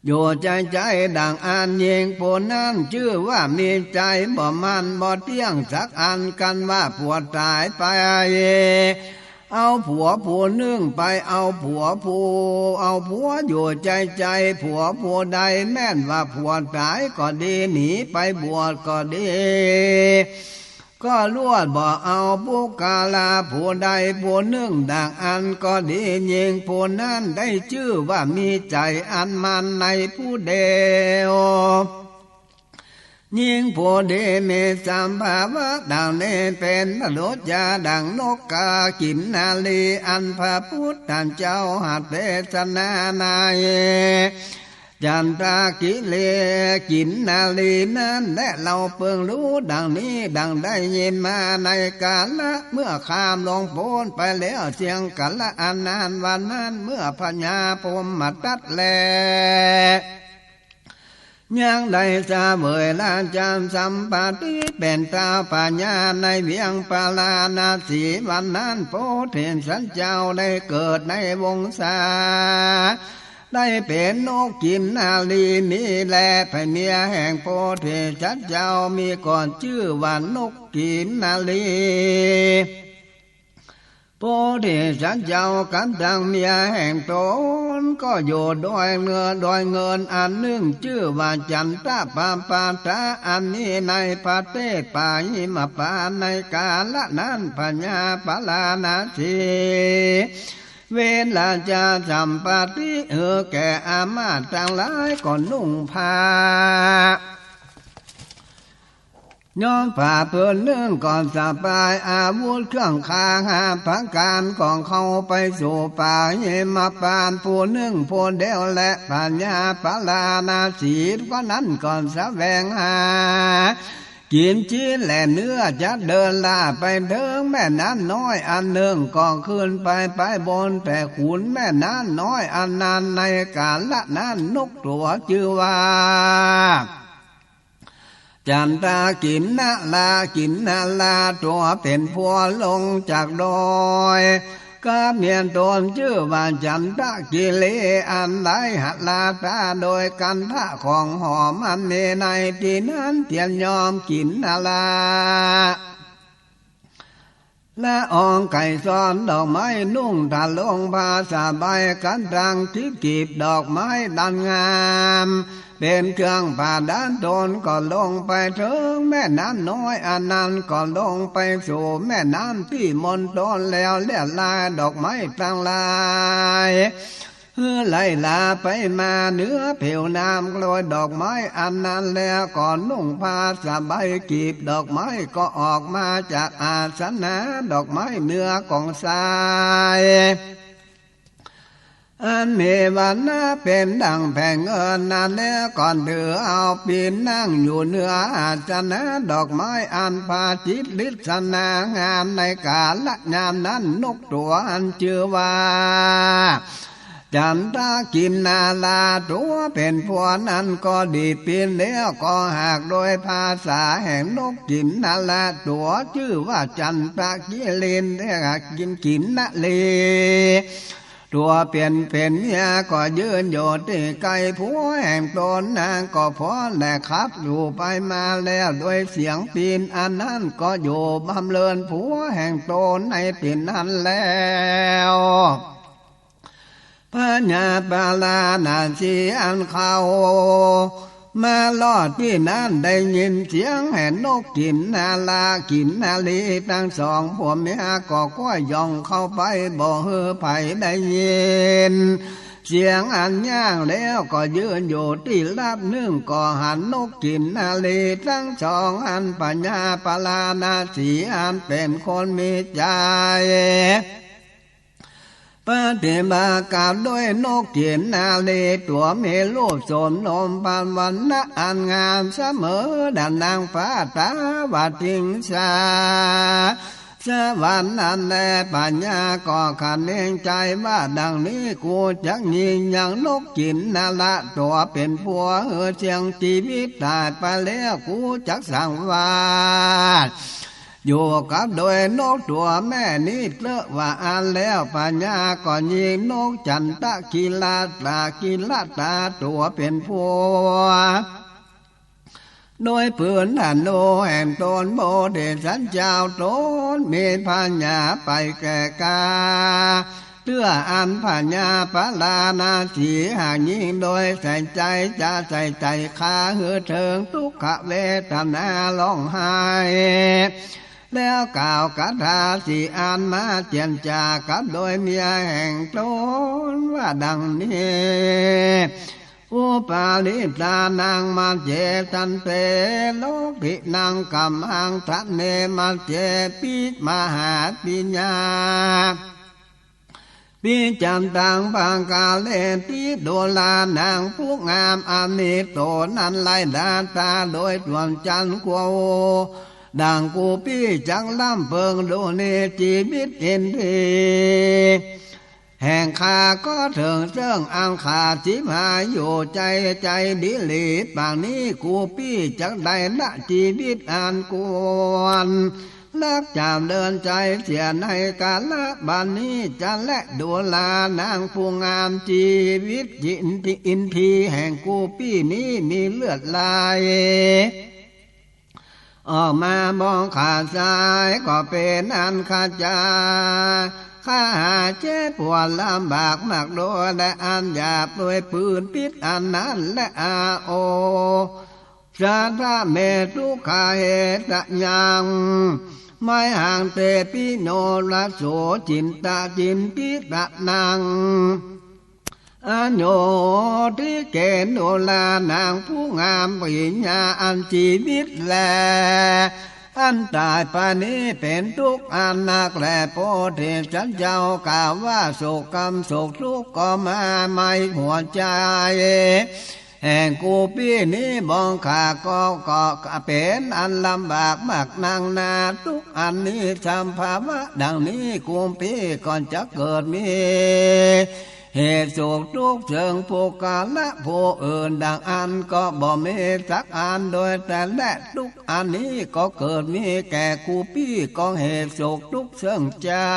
อยู่ใจดังอันยิงผู้นั้นชื่อว่ามีใจบ่มันบ่เที่ยงสักอันกันว่าผัวตายไปเอาผัวผู้นึ่งไปเอาผัวอยู่ใจผัวผู้ใดแม่นว่าผัวตายก็ดีหนีไปบวชก็ดีก็ลวดบ่เอาผู้กาลาผู้ใดผู้นึ่งดังอันก็ดียิงผู้นั้นได้ชื่อว่ามีใจอันมันในผู้เดียวยิ่งผู้ดีมีสัมภาวะดังนี้เป็นมนุษย์ยาดังนกกากินนาลีอันพระพุทธเจ้าหัดเทศนาในจันทากิเลกินนาลีนั้นและเราเพิ่งรู้ดังนี้ดังได้ยินมาในกาละเมื่อข้ามลงโพ้นไปแล้วเสียงกัลละอันนานวันนั้นเมื่อพญาพรหมตัดแลยังได้สาเบยลานจามสัมปติเป็นตาปัญญาในเวียงปาลานาสีวันนั้นโพธิสัตว์เจ้าได้เกิดในวงศาได้เป็นนกกินนาลีมีแลพเมียแห่งโพธิสัตว์เจ้ามีก่อนชื่อว่านกกินนาลีโพธิสัตว์เจ้ากันดังเมียแห่งตนก็อยู่ด้วยเงินอันหนึ่งชื่อว่าจันตาปาปาตาอันนี้ในประเทศป่าหิมพานต์ในกาลนั้นพญาปลานาสีเวลาจะสัมปติแก่อามาตย์ทั้งหลายก็นุ่งผ้าย้อมผ้าเพื่อเนื่องก่อนสบายอาวุธเครื่องคาหาพักการของเขาไปสู่ป่าเยมปานผู้หนึ่งผู้เดียวและปัญญาปลานาสีก็นั้นก่อนแสวงหากินจีนและเนื้อจะเดินลาไปเถิงแม่น้ำน้อยอันหนึ่งก็ขึ้นไปบนแต่ขุนแม่น้ำน้อยอันนั้นในกาลนั้นนกตัวชื่อว่าจันตากินนาลาตัวเป็นพัวลงจากดอยก็เมียนตนชื่อว่าจันตากิเลอันได้หัดลาตาโดยกันทะของหอมอันมีในที่นั้นเทียนยอมกินนาลาและอองไก่ซ้อนดอกไม้นุ่งทะลงผ้าสบายกันดังที่กีบดอกไม้ดันงาม เป็นเครื่องผ่าด้านตนก็ลงไปถึงแม่น้ำน้อยอนันต์ก็ลงไปสู่แม่น้ำที่มณฑลแล้วเลียลายดอกไม้ต่างลายไล่ลาไปมาเนื้อผิวน้ำกลอยดอกไม้อันนั้นแล้วก่อนนุ่งผ้าสบายกีบดอกไม้ก็ออกมาจากอาสนะดอกไม้เนื้อกองทรายอันมีวันนาเป็นดังแผ่งเงินนานแล้วก่อนถือเอาปีนนั่งอยู่เนื้ออาสนะดอกไม้อันพาจิตลิศนางามในกาลยามนั้นนกตัวอันชื่อว่าจันทากินนาลาตัวเป็นพวนั้นก็ดีปีนแล้วก็หากโดยภาษาแห่งนกกินนาลาตัวชื่อว่าจันทากิเลนเรียกกินนาเลตัวเปลี่ยนเป็นเมียก็ยืนอยู่ที่ไกลผัวแห่งตนนางก็พอแลขับอยู่ไปมาแล้วด้วยเสียงปีนอันนั้นก็อยู่บำเริญผัวแห่งตนในปีนนั้นแล้วพญาปาลานาชีอันเขามาลอดที่นั้นได้ยินเสียงแห่นกกินนาลากินนาลีทั้งสองผัวเมียก็ก้อยย่องเข้าไปบ่เฮือไผได้ยินเสียงอันย่างแล้วก็ยืนอยู่ที่ลับนึ่งก็หันนกกินนาลีทั้งสองอันพญาปาลานาชีอันเป็นคนมีใจปฏิมากราบด้วยนกเขียนนาเลตัวเมลูกสมนมปานวันนะอันงามเสมอดันนางฟ้าตาวัดทิงสาสวรรค์อันแลปัญญาก็ขันเองใจว่าดังนี้กูจักยิงอย่างนกกินนาละตัวเป็นผัวเชียงชีวิตตายไปแล้วกูจักสั่งว่าอยู่กับโดยนกตัวแม่นี้เลอะว่าอ่านแล้วปัญญาก่อนยิงนกจันตะกีฬาตากีฬาตาตัวเป็นผัวโดยปืนหันโนแห่งตนโบเดสันเจ้าตนมีปัญญาไปแก่กาเตื้ออันปัญญาปลานาสีหายิงโดยใส่ใจจะใส่ใจคาเหือเถิงทุกขเวทนาร้องไห้แล้วกล่าวคาถาสี่อันมาเจียนจากับโดยเมียแห่งตนว่าดังนี้อุปาลิตานางมาเจตันเตโลกินางกัมหังทันเนมาเจปิมหาปิญญาปิจันตังปังกาเลติโดลานางผู้งามอานิโตนันไลดาตาโดยดวงจันทร์กัวดังกูพี่จังล้ำเพิงดูเนจีบิดเอ็นทีแห่งข้าก็ถึงเสื่องอังขาจิมหายอยู่ใจใจดิลีปางนี้กูพี่จักได้ละชีวิตอันกวนลักจามเดินใจเสียในกาละบานนี้จะและดูลานางผู้งามชีวิตจินที่อินทีแห่งกูพี่นี้มีเลือดลายออกมามองขาซ้ายก็เป็นอันขาดใจข้าหาเจ็บปวดลำบากมากโดยและอันหยาบด้วยปืนพิษอันนั้นและอาโอสาธาเมตุขาเหตยังไม่ห่างเตปิโนละโสจินตาจินปิตะนังอโนทิเกณโนลานางผู้งามปิญญาอันชีวิตแลอันตายปานี้เป็นทุกข์อันนักแลโพธิสัตว์เจ้ากล่าวว่าโศกกรรมโศกทุกข์ก็มาไม่หัวใจแห่งกูพี่นี้บองขาก็เป็นอันลำบากมากนางนาทุกอันนี้สัมภาวะดังนี้กูพี่ก่อนจะเกิดมีเหตุสุขทุกข์เชิงผู้กาละผู้อื่นดังอันก็บ่มีสักอันโดยแต่และทุกอันนี้ก็เกิดมีแก่กูพี่กองเหตุสุขทุกข์เชิงเจ้า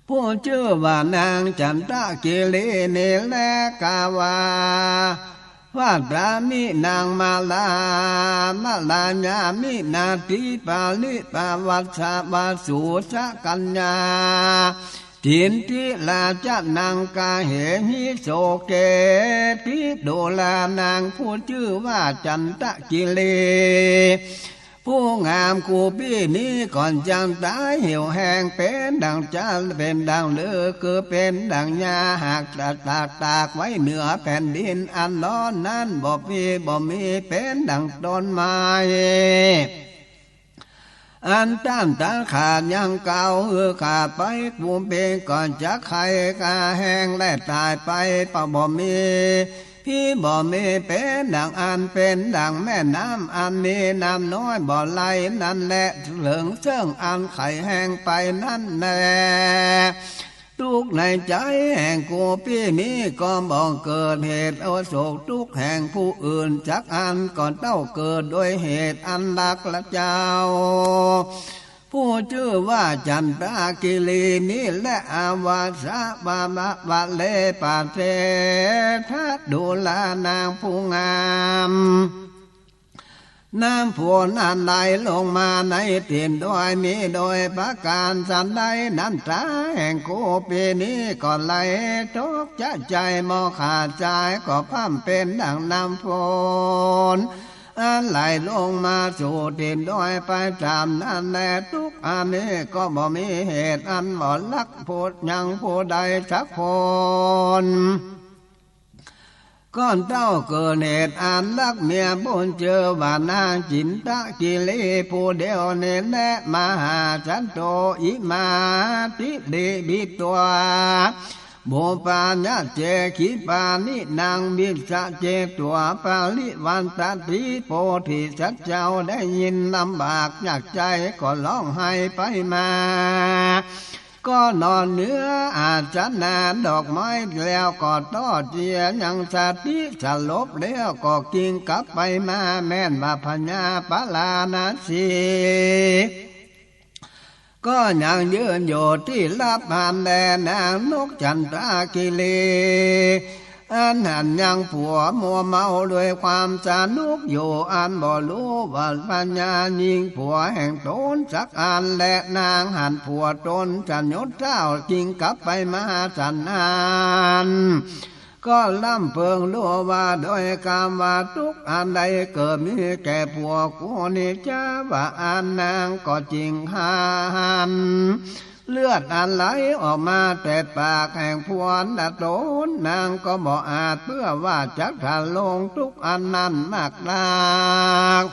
ผู้ชื่อว่านางจันทกิลีเนแลกาวาวาตรามินางมาลาญามินาทิปาลิปาวัชชาวาสุสกัญญา จินทิลาจะนางกาเหหิโสเกทิโดลานางผู้ชื่อว่าจันทกิเลผู้งามกูพี่นี้ก่อนจังตายเหี่ยวแห้งเป็นดังจันเป็นดังเลือคือเป็นดังหญ้าหากตากไว้เหนือแผ่นดินอันร้อนนั้นบ่มีเป็นดังต้นไม้อันต้านตาขาดยังเก่าขาดไปภูมิเป็นก่อนจะไข่กาแห้งและตายไปบ่มีพี่บ่มีเป็นดังอันเป็นดังแม่น้ำอันมีน้ำน้อยบ่ไหลนั่นแหละเหลืองเชิงอันไข่แห้งไปนั่นแหละทุกในใจแห่งกูพี่นี้ก็บ่เกิดเหตุโศกทุกแห่งผู้อื่นจักอันก่อนเต้าเกิดโดยเหตุอันลักละเจ้าผู้ชื่อว่าจันทกิลีนี้และอาวาสะบาเลปาเททัดดูลานางผู้งามน้ำฝนอันไหลลงมาในถิ่นโดยมีโดยประการสันใดน้ำตาแห่งกูปีนี้ก็ไหลทุกใจมอขาดใจก็พั่มเป็นดังน้ำฝนอันไหลลงมาสู่ถิ่นโดยไปตามนั่นแลทุกอันนี้ก็บ่มีเหตุอันบ่ลักพูดยังผู้ใดสักคนก้อนเต้าเกิดเหตุอันลักเมียบุญเจอว่านางจินตกิเลผู้เดียวเนแนะมหาจันโตอิมาติเดบิตัวโบปาญะเจขีปานินางบิสะเจตัวปาลิวันตติโพธิสัจเจ้าได้ยินลำบากอยากใจก็ร้องไห้ไปมาก็นอนเนื้ออาจจะนานดอกไม้แล้วก็ต้อเจียยังสติสลบแล้วก็กิ่งกลับไปมาแม่นมาพญาปลานาสีก็ยังยืนอยู่ที่ลับหานแดนนางนกจันทกิลีอันหันยังผัวมัวเมาด้วยความสนุกอยู่อันบ่รู้ว่าปัญญายิงผัวแห่งตนสักอันและนางหันผัวตนจันยศเจ้าจริงกลับไปมาสันนานก็ล่ำเพิงรู้ว่าโดยกรรมว่าทุกอันใดเกิดมีแก่ผัวกูนี่จ้าว่าอันนางก็จริงหันเลือดอันไหลออกมาแต่ปากแห่งพวนดาโตนนางก็บ่อาจเพื่อว่าจักทันลงทุกอันนั้นมากนัก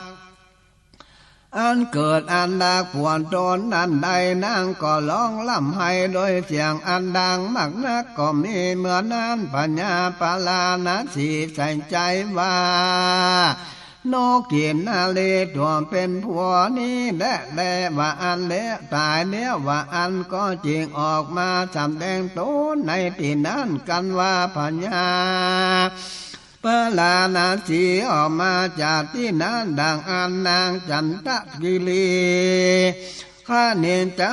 อันเกิดอันดากพวนตนอันใดนางก็ร้องล่ำให้โดยเสียงอันดังมากนักก็มีเหมือนนั้นปัญญาปาลานาสีใส่ใจว่าโนกินนาเลตัวเป็นผัวนี้และว่าอันเละตายแล้วว่าอันก็จริงออกมาสำแดงตนในที่นั้นกันว่าปัญญาปลานาสีออกมาจากที่นั้นดังอันนางจันทกิลีข้าเนียนใจ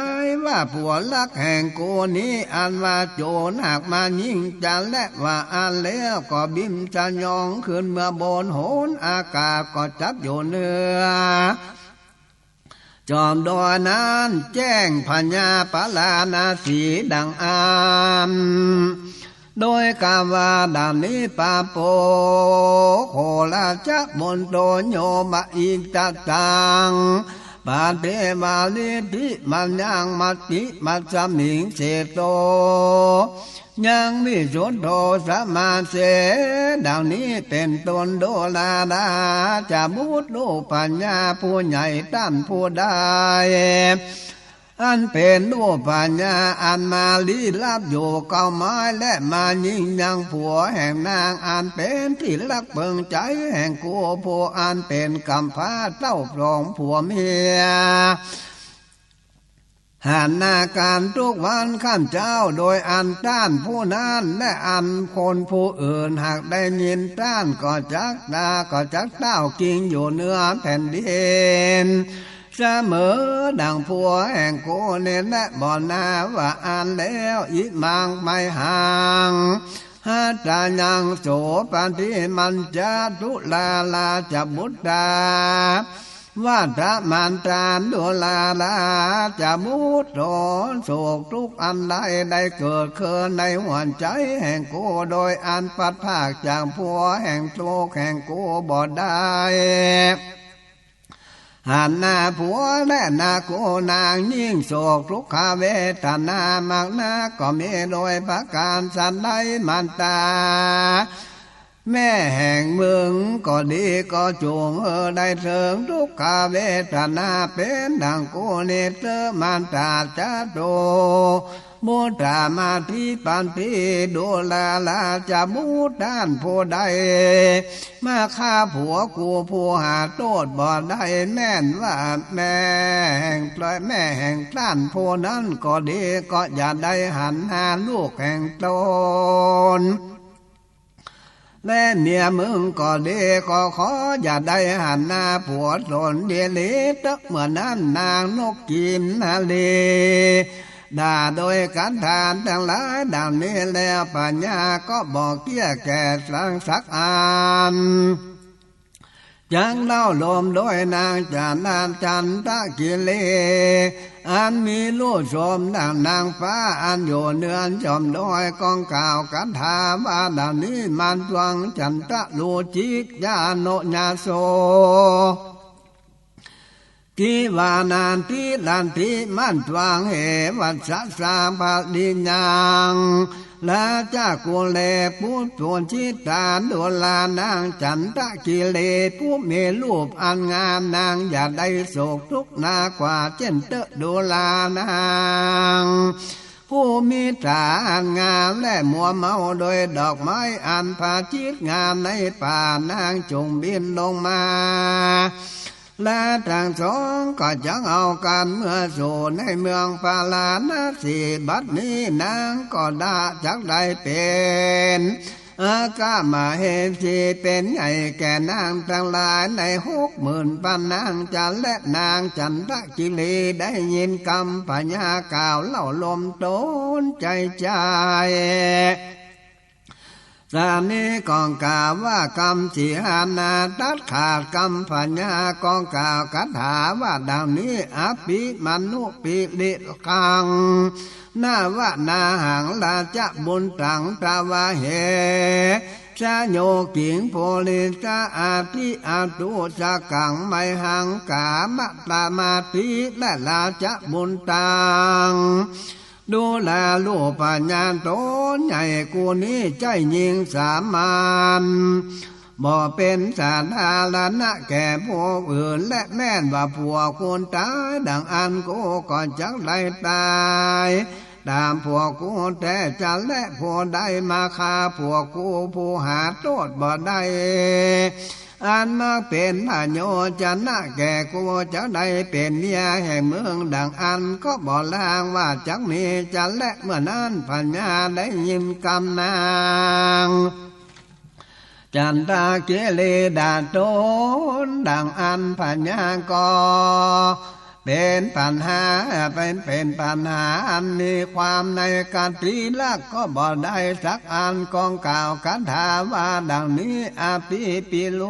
ว่าผัวลักแห่งกูนี้อันว่าโจรหากมายิงจันและว่าอันแล้วก็บินจะยองขึ้นเมื่อบนโหนอากาศก็จับอยู่เนื้อจอมดอยนั้นแจ้งพญาปลานาสีดังอามโดยกาว่าดานิปาโปโคลาจักมนโตโยมะอิตตังปาเทมาลิธิมันยังมัตติมัจจมิงเสโตยังมิสุโธสมาเสดังนี้เป็นตนโดลาดาจะมุตโลปัญญาผู้ใหญ่ต้านผู้ได้อันเป็นรูปปัญญาอันมาลี้ลับอยู่เก่าไม้และมายิ่งยังผัวแห่งนางอันเป็นที่รักเบิ่งใจแห่งกูผู้อันเป็นกำพร้าเต้าพรองผัวเมียหานนาการทุกวันข้ามเจ้าโดยอันต้านผู้นั้นและอันคนผู้อื่นหากได้ยินต้านก็จักดาก็จักเต้ากิงอยู่เนื้อแผ่นดินเสมอดังผัวแห่งโกเนและบ่อนาว่าอันแล้วอิมังไม่ห่างหาตายังโสปันธิมันจะทุลาลาจะบุตตา ว่าพระมารตาดุลาลาจะมุดโดนโศกทุกอันใดได้เกิดขึ้นในหัวใจแห่งกูโดยอันปัดภาคจากผัวแห่งโลกแห่งกูบ่ได้หันหน้าผัวและหน้ากูนางยิ่งโศกทุกขเวทนามากนักก็มีโดยประการสันใดมันตาแม่แห่งเมืองก็ดีก็จงได้เถิงทุกขเวทนาเป็นดังกูเนเตอมันตาจะโตมุตามาที่ปันพีดูแลลาจะมุดด้านผู้ใดมาฆ่าผัวกูผู้หาโทษบ่ได้แม่นว่าแม่แห่งปล่อยแม่แห่งท่านผู้นั้นก็ดีก็อย่าได้หันหาลูกแห่งตนและเมียมึงก็ดีก็ขออย่าได้หันหน้าผัวตนเดลิตเมื่อนั้นนางนกกินนาลีด่าโดยการทานทั้งหลายดังนี้แล้วปัญญาก็บอกเกี้ยแก่สังสักอันจังเล่าลมโดยนางจานานจันทกิเลอันมีลูกชมดังนางฟ้าอันอยู่เนือนชมโดยกองก่าวกันถาว่าดังนี้มันตวังจันทะลูจิกยาโนญาโซทิวานานทิลันทิมันตวังเหวัสสาภาดิยังละจากกุเลปุตโตชิตาดุลานางจันทกิเลผู้มีรูปอันงามนางอย่าได้โศกทุกข์นากว่าเช่นเตดุลานางผู้มีตาอันงามและมัวเมาโดยดอกไม้อันผาจิตงามในป่านางจงบินลงมาและทั้งสองก็จังเอากันเมื่อสู่ในเมืองปาลาณสีบัดนี้นางก็ได้จักได้เป็นกามาเห็นสีเป็นใหญ่แก่นางทั้งหลายใน60,000พันนางจันและนางจันทกิเลได้ยินคำพญากล่าวเล่าลมโตนใจสามีกองกล่าวว่ากรรมสีหานาตัดขาดกรรมปัญญากองกล่าวคาถาว่าดังนี้อภิมนุปิลิกังนาว่านาหังลาจะบุญตังตาวาเหชาโยกิงโพลิสาอาทิอาตุสากังไมหังกามะตามาติและลาจะบุญตังดูแลลูกปัญญาโตใหญ่กูนี้ใจยิงสามันบ่เป็นสาธารณะแก่พวกอื่นและแม่นว่าพวกคนตายดังอันกูก่อนจักได้ตายตามพวกกูแต่จะและผู้ใดมาฆ่าพวกกูผู้หาโทษบ่ได้อันมาเป็นพระโยชนะแก่กูจะได้เป็นเมียแห่งเมืองดังอันก็บอกลางว่าจักมีจะและเมื่อนั้นปัญญาได้ยินคำนางจันทเกเลดาโตนดังอันปัญญาก็เป็นปัญหาเป็นปัญหาอันมีความในการตรีลักก็บ่ได้สักอันกองกล่าวคาถาว่าดังนี้อาภิปิโล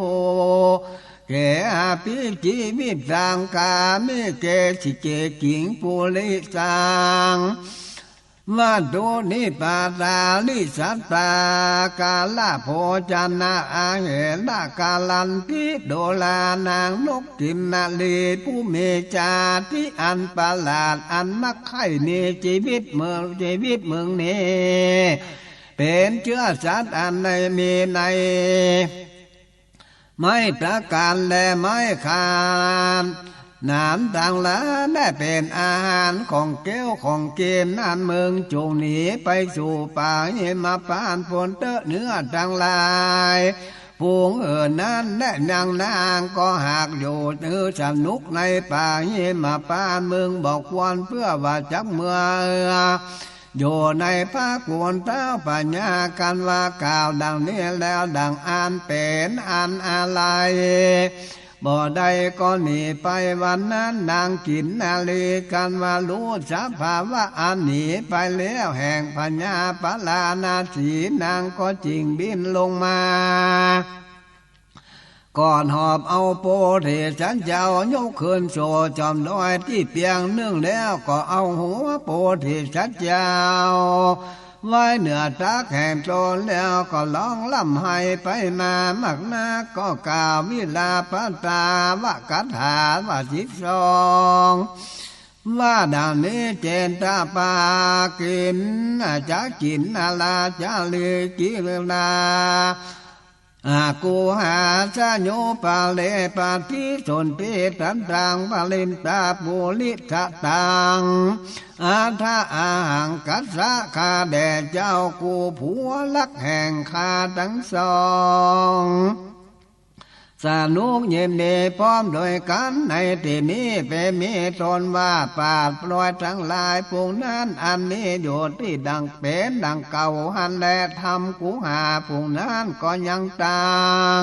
เกอาภิจิวิสังกามิเกสิเกกิงปุริสังว่าดูนิปาตาลิสัตตากาลโภจนะอาเหนะกาลันทิโดลานางนกกินนาลีผู้เมจาที่อันประหลาดอันนักไข่เนชีวิตเมืองนี้เป็นเชื้อสัตว์อันในมีในไม่ประการและไม่ขาดน้ำต่างละได้เป็นอาหารของแก้วของเกมนั่นเมืองจงหนีไปสู่ป่าหิมพานต์ฝนเตอะเนื้อต่างลายฝูงนั้นได้นางก็หากอยู่สนุกในป่าหิมพานต์เมืองบอกควรเพื่อว่าจักเมื่ออยู่ในภาควนเต้าปัญญากันว่ากล่าวดังนี้แล้วดังอันเป็นอันอะไรบ่ได้ก็หนีไปวันนั้นนางกินนาลีกันว่ารู้สภาวะอันหนีไปแล้วแห่งปัญญาปลานาสีนางก็จริงบินลงมา ก่อนหอบเอาโปธิสัตว์เจ้ายกขึ้นโชจอมดอยที่เปียงนึ่งแล้วก็เอาหัวโปธิสัตว์เจ้าไว้เหนือตาแข่งโจรแล้วก็ร้องล่ำให้ไปมามักนาก็กล่าววิลาปตาวะกัถาวะ12ว่าดังนี้เจนตาปากินจะกินนาลาจะลือกิลากูหาสะโยปาเลปาทิสนติตันตังปาลินตาปุลิทะตังอาทาอาหังกัสสะคาแด่เจ้ากูผัวลักแห่งคาทั้งสองสนุกเย็นดีพร้อมโดยกันในที่นี้เป็นมีตนว่าปาดปล่อยทั้งหลายพวกนั้นอันนี้อยู่ที่ดังเป็นดังเก่าหันและทำกูหาพวกนั้นก็ยังต่าง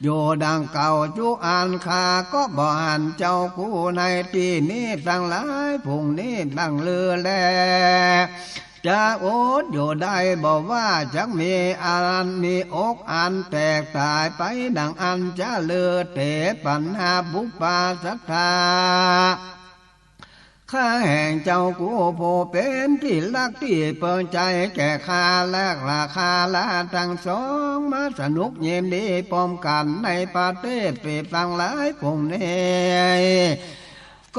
อยู่ดังเก่าจุอันคาก็บ่อันเจ้ากูในที่นี้ทั้งหลายพวกนี้ดังเลือแลจะโอดอยู่ได้บอกว่าจักมีอันมีอกอันแตกตายไปดังอันจะเลือเตปัญหาบุปผาสัทธาข้าแห่งเจ้ากูผู้เป็นที่รักที่เปิดใจแก่ข้าและราคาละทั้งสองมาสนุกเย็นดีพร้อมกันในประเทศเปรียบตั้งหลายพงนี้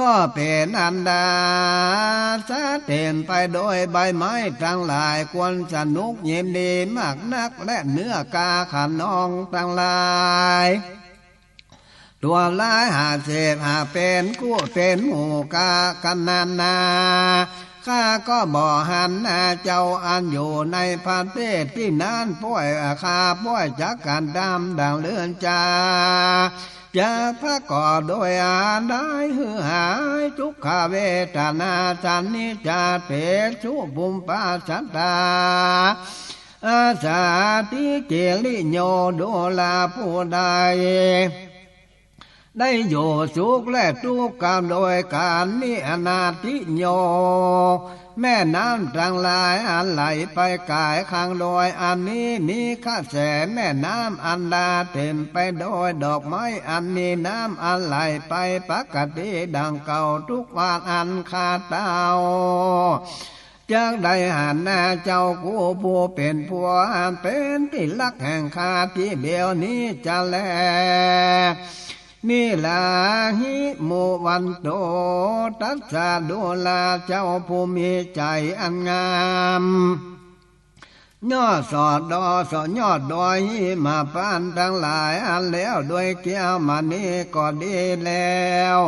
ก็เป็นอันดาสะเต็มไปโดยใบไม้ทั้งหลายควรสนุกเย็นดีมากนักและเนื้อกาขนองทั้งหลายตัวลายหาเสพหาเป็นกู้เป็นหมู่กากันนาข้าก็บ่หันหน้าเจ้าอันอยู่ในประเทศที่นั้นป่วยข้าป่วยจากการดำดังเลื่อนจาจะพระก่อโดยอาได้หือหายทุกขเวทนาสันนิจาเปชุบุมปาสัตตาอาสาติเจลิโยโดลาผู้ใดได้อยู่สุขและทุกข์กันโดยการนี้อนาติโยแม่น้ำทั้งหลายอันไหลไปกายข้างโดยอันนี้มีข้าแสแม่น้ำอันดาเต็มไปโดยดอกไม้อันมีน้ำอันไหลไปปกติดังเก่าทุกวันอันคาเต้าจากได้หันหน้าเจ้ากูผู้เป็นผัวอันเป็นที่รักแห่งข้าที่เดียวนี้จะแลนี่ลาหิโมวันโตตัสสะดูลาเจ้าผู้มีใจอันงามย่อสอดดอสอยอดดอยมาปานทั้งหลายอันแล้วด้วยแก้วมานี้ก็ดีแล้ว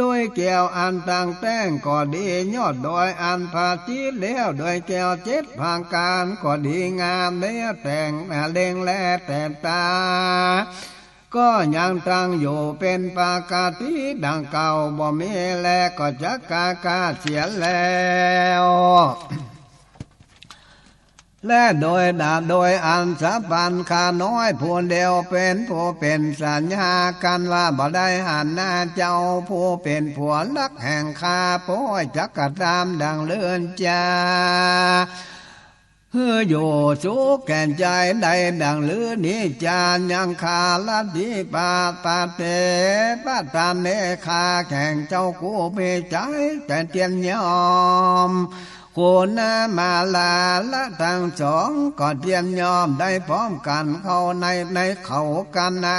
ด้วยแก้วอันต่างแต่งก็ดียอดดอยอันผาจีแล้วด้วยแก้วเจ็ดผางการก็ดีงามแล้วแต่งเล่งและแต่ตาก็ยังตั้งอยู่เป็นปกติดังเก่าบ่มีแลก็จะกาเสียแล้วและโดยอันสะพันขาน้อยผู้เดียวเป็นผู้เป็นสัญญากันว่าบ่ได้หันหน้าเจ้าผู้เป็นผัวรักแห่งข้าผู้จักกระตามดังเลื่อนจาอยู่สุขแก่ใจใดดังลือนิจายังคาลดิปาตาเตปาตาเนคาแข่งเจ้ากูเปใจแต่เตียนยอมโคนามาลาละทั้งสองก็เตียนยอมได้พร้อมกันเข้าในเขากันนา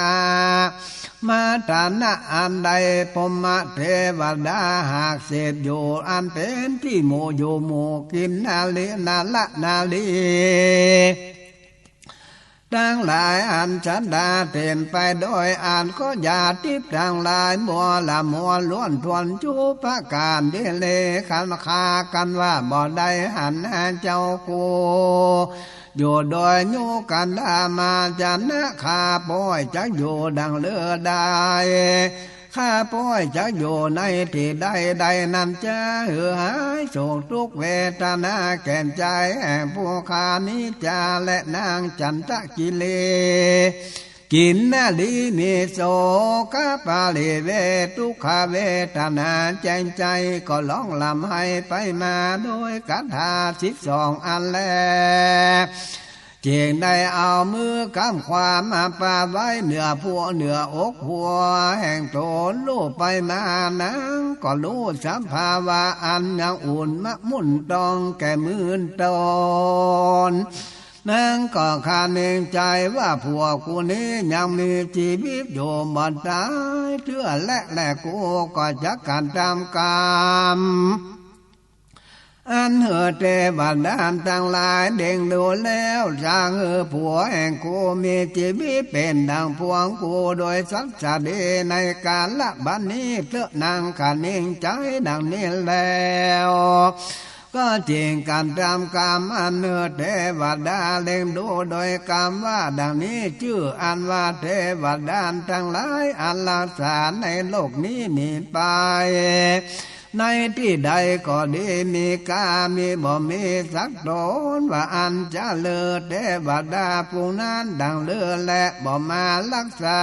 มาฐานะอันใดพมเทวดาหากเสพอยู่อันเป็นที่หมู่อยู่หมู่กินนาลีนาละนาลีทั้งหลายอันฉันดาเต็มไปโดยอันก็อย่าทิพย์ทั้งหลายมัวละมัวล้วนทวนจูพระการเดเลขันคากันว่าบ่ได้หันเจ้ากูอยู่โดยโยกันดามาจันนะข้าป่อยจะอยู่ดังเลือได้ข้าป่อยจะอยู่ในที่ใดนั้นจะหือหายโศกทุกเวทนาแก่ใจแห่งผู้ขานิจาและนางจันทกิเลกินนาลีนิโสกปาลิเวทุกขเวทนาใจก็ร้องลำให้ไปมาโดยคาถา12อันแล เจงได้เอามือกำความมาปาไว้เหนือผัวเหนืออกผัวแห่งโตนลูกไปมานังก็รู้สัมภาวะอันยังอุ่นมะมุ่นตองแก่มืนตนนางก็คาเนงใจว่าผัวกูนี้ยังมีชีวิตอยู่บ่ตายเชื่อและกูก็จะการตามกรรมอันเหอเทวดาทั้งหลายเด้งดูแล้วจางผัวแห่งกูมีชีวิตเป็นดังพวงกูโดยสัจจะดีในกาลบัดนี้เพื่อนางคาเนงใจดังนี้แล้วก็จริงการตามกรรมอันเนื้อเทวดาเล็งดูโดยกรรมว่าดังนี้ชื่ออันว่าเทวดาทั้งหลายอันรักษาในโลกนี้มีไปในที่ใดก็ดีมีกามีบ่มีสักโดนว่าอันจะเลือเทวดาผู้นั้นดังเลือและบ่มารักษา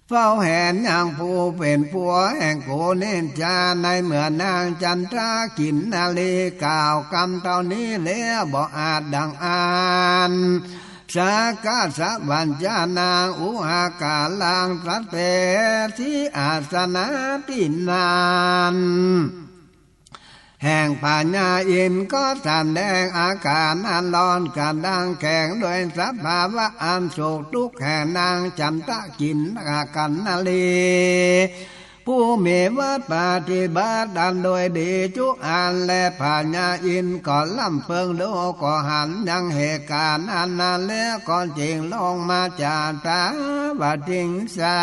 เฝ้าแห่นอย่างผู้เป็นผัวแห่งโกเน้นจาในเมื่อนางจันทรากินนาลีกล่าวคำเท่านี้แล้วบ่อาจดังอ่านสากาสะวัญญานางอุหากาลังสัตเตที่อาสนะตินานแห่งปัญญาอินก็แสดงอาการอันร้อนกันดังแข็งโดยสภาวะอันโศกทุกข์แห่งนางจันทกินกันนาลีผู้มีวัดปฏิบัติดันโดยดีจุอันและปัญญาอินก็ล่ำเพิงดูก็หันยังเหตุการณ์อันนั้นแล้วก็จริงลงมาจากตาว่าจริงสา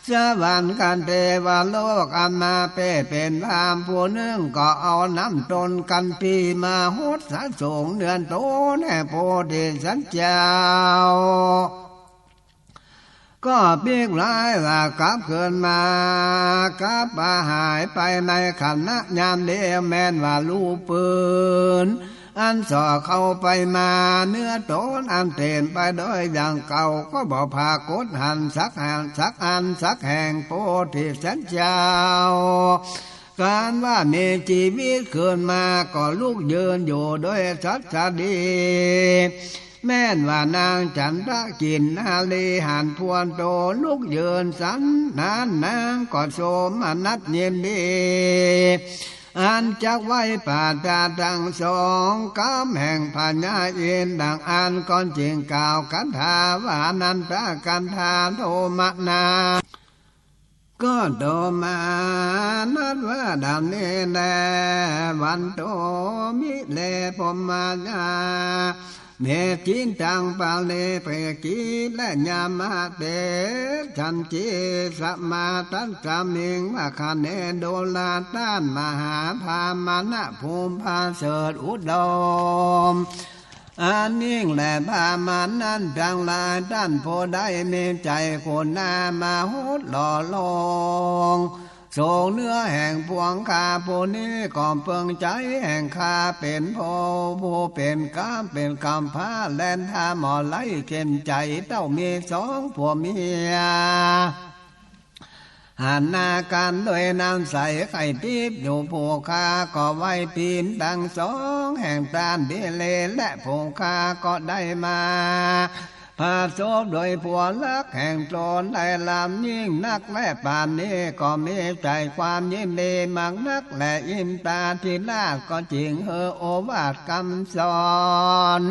สวรรค์กันเทวโลกอันมาเป็นพามผู้หนึ่งก็เอาน้ำตนกันปีมาหดสะสงเดือนโตแห่โพธิสัตว์เจ้าก็เปียกร้ายว่ากลับเกินมากลับหายไปในขณะยามเดียวแม้นว่าลูกปืนอันส่อเข้าไปมาเนื้อโตนอันเต็มไปด้วยอย่างเก่าก็บอกพากดหันสักหันสักอันสักแห่งโพธิสัตว์เจ้าการว่ามีชีวิตขึ้นมาก็ลูกยืนอยู่ด้วยสัจจะดีแม่นว่านางจันทกินนาลีหันพวนโตลูกยืนสันนางก็โสมนัสเย็นดีอันจักไว้ป่าตาดังสองกำแห่งปัญญาเย็นดังอันก่อนจริงกล่าวคันธาว่านันตกันธาโทมนาก็โตมานัดว่าดังนี้แลวันโตมิเลพมาญาเมจินจังปาเลเปกีและญามาเตจันจีสัมมาตัสสามิงมะคะเนโดลาต้านมหาพามานะภูมิภาเสดอุดมอันนิ่งและพามันนั้นจังลายท่านโพได้มีใจคนนามาหดหล่อลงทรงเนื้อแห่งพวงคาผู้นี้ก่อมเปิงใจแห่งคาเป็นโพผู้เป็นกามเป็นกำพร้าแลนทาหมอไล่เข้มใจเต้ามีสองผัวเมียหันหน้ากันด้วยน้ำใสไข่ทิพย์อยู่ผู้คาก็ไว้ปีนดังสองแห่งตานดีเลและผู้คาก็ได้มาพาโซบโดยผัวลักแห่งโจรได้ลำยิ่งนักและป่านนี้ก็มีใจความยินดีมากนักและอินตาที่ลาก็จริงโอวาทคำสอน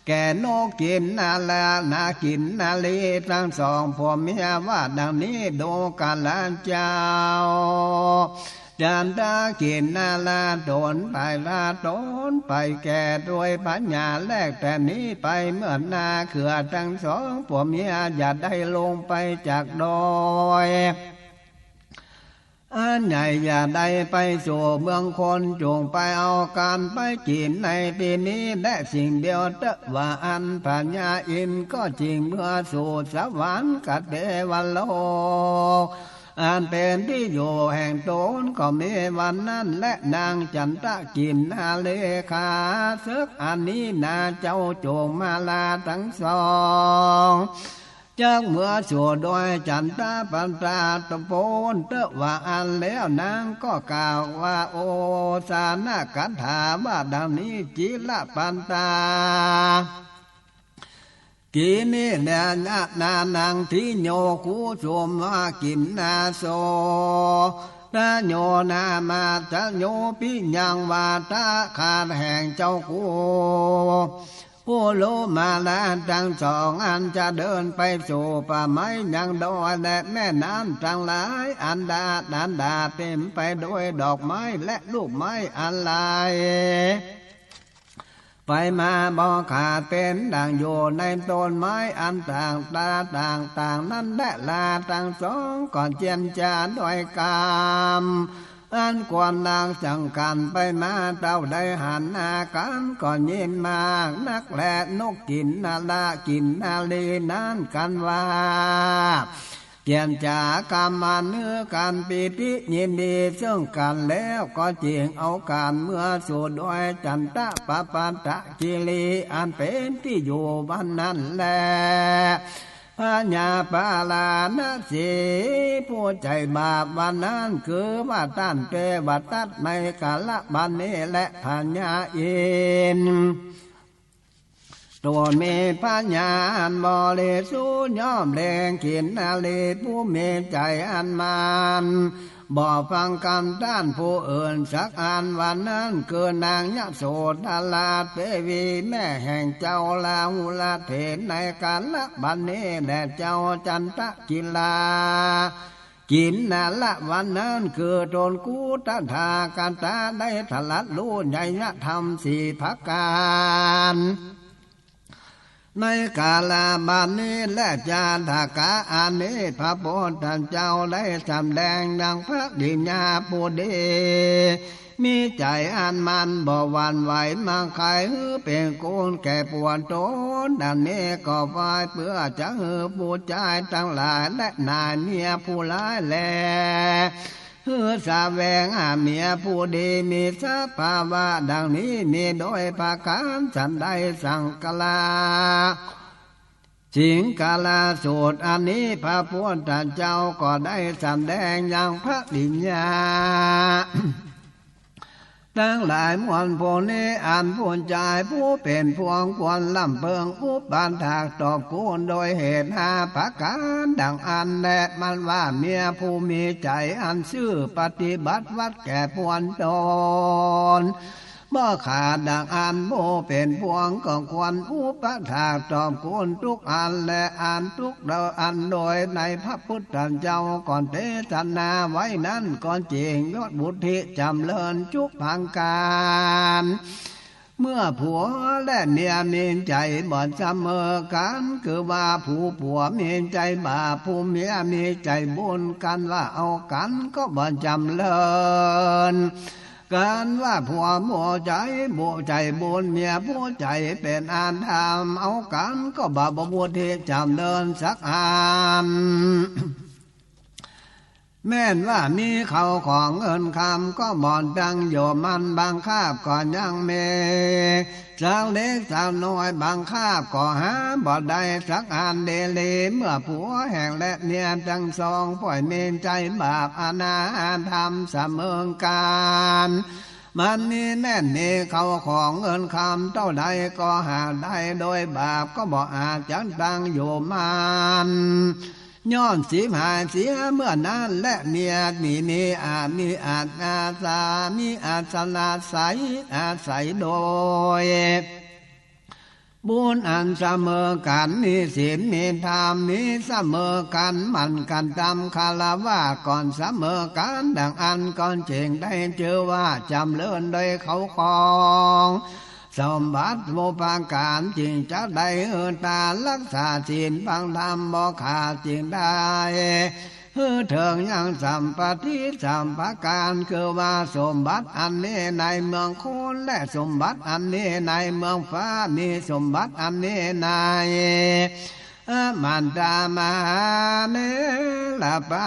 แก่นกกินนาลานากินนาลีทั้งสองผัวเมียว่าดังนี้ดูกาลเจ้าจันทกินนาลาโดนไปลาโดนไปแก่ด้วยปัญญาแลกแต่นี้ไปเมื่อนาเขื่อทั้งสองผัวเมียอย่าได้ลงไปจากดอยอันใหญ่อย่าได้ไปสู่เมืองคนจงไปเอาการไปกินในปีนี้และสิ่งเดียวเตว่าอันปัญญาอินก็จริงเมื่อสู่สวรรค์กัดเทวโลกอันเป็นที่อยู่แห่งตนก็มีวันนั้นและนางจันทกินนาเลขาซึกอันนี้นาเจ้าโจงมาลาทั้งสอง จากเมื่อสวดโดยจันตาปันตาตะโพนเตว่าอันแล้วนางก็กล่าวว่าโอสานาคันถาว่าดังนี้จิละปันตากีนี่แดนนานังที่โยคูสมว่ากินนาโสตาโยนามาจะโยปิยังวาตาขาดแห่งเจ้ากูผู้โลมาลาทั้งสองอันจะเดินไปสู่ป่าไม้ยังดอยและแม่น้ำทั้งหลายอันดาเต็มไปด้วยดอกไม้และลูกไม้อันลายไปมาบ่ขาดเป็นดังอยู่ในต้นไม้อันต่างนั้นและลาทั้งสองก่อนเจียนจานด้วยกามอันควรนางสังกันไปมาเต้าได้หันอาการก่อนยินมากนักและนกกินนาลากินนาลีนั้นกันว่าเกียนจากรรมเนื้อการปิติยินดีซึ่งกันแล้วก็จริงเอาการเมื่อสู่ด้วยจันตะปะปันตะกิลีอันเป็นที่อยู่บ้านนั้นแลพญาปาลานาสีผู้ใจบาปวันนั้นคือว่าต้านเทวทัตในกาลบันนี้และพญาอินตัวมีปัญญาอันบริสุทธิ์ย่อมแรงขินนาลีผู้มีใจอันมันบ่ฟังคำต้านผู้อื่นสักอันวันนั้นคือนางยโสธราเทวีแม่แห่งเจ้าลาหุลเถนในกาลบันนี้แด่เจ้าจันทกิลากินนาละวันนั้นคือโดนกูตถากันตาได้ถลัดรู้ใหญ่ธรรมสี่ประการในกาลบันนี้และจาทากาอันนี้พระพุทธเจ้าได้แสดงดังพระดิญญาผู้ดีมีใจอันมันบ่หวั่นไหวมาใครเป็นโกนแก่ปวดตนดังนี้ก็ไฟเพื่อจะผู้ใจทั้งหลายและนายเมียผู้ร้ายแลสาแวงเมียผู้ดีมีสภาวะดังนี้มีโดยประการฉันได้สังกลาสิงกาลาสูตรอันนี้พระพุทธเจ้าก็ได้แสดงอย่างพระดิญญาทั้งหลายมวลผู้นี้อ่านผู้ใจผู้เป็นพวงควรลำเพิงผู้บานถากตอบกูลโดยเหตุหาประการดังอันแลมันว่าเมียผู้มีใจอันซื่อปฏิบัติวัดแก่พวนตนบ่ขาดดังอันโบเป็นพวงของควรผู้ประทากตอบกูลทุกอันและอันทุกเราอันโดยในพระพุทธเจ้าก่อนเทศนาไว้นั้นก่อนจริงยอดบุตรจำเลินจุกพังการเมื่อผัวและเมียมีใจบ่เสมอกันคือว่าผู้ผัวมีใจบาปผู้เมียมีใจบุญกันว่าเอากันก็บ่จำเลินการว่าผัวมัวใจบุใจบุญเมียผู้ใจเป็นอันทำเอากันก็บาปบุตรจำเดินสักอันแม่นว่ามีเขาของเงินคำก็บ่อนดังโยมันบางคาบก่อนยังเมสาวเล็กสาวน้อยบางคาบก็หาบ่ได้สักอันเดลีเมื่อผัวแห่งและเมียทั้งสองปล่อยเมนใจบาปอนาธรรมเสมอกันมันนี่แน่นนี่เขาของเงินคำเท่าใดก็หาได้โดยบาปก็บ่อาจจะดังโยมันย้อนสีหายเสียเมื่อนั้นและเมียมีอาสามีอาสนาอาศัยโดยบุญอันเสมอกันมีศีลมีธรรมมีเสมอกันมันกันจำคารวะก่อนเสมอกันดังอันก่อนเจงได้เจอว่าจำเลินโดยเขาครองสมบัติโมปาการจริงจะได้ตารักษาศีลฟังธรรมบ่ขาดจริงได้เถิงยังสัมปติสัมปการคือว่าสมบัติอันนี้ในเมืองคนและสมบัติอันนี้ในเมืองฟ้ามีสมบัติอันนี้ในมันตามาเนลปา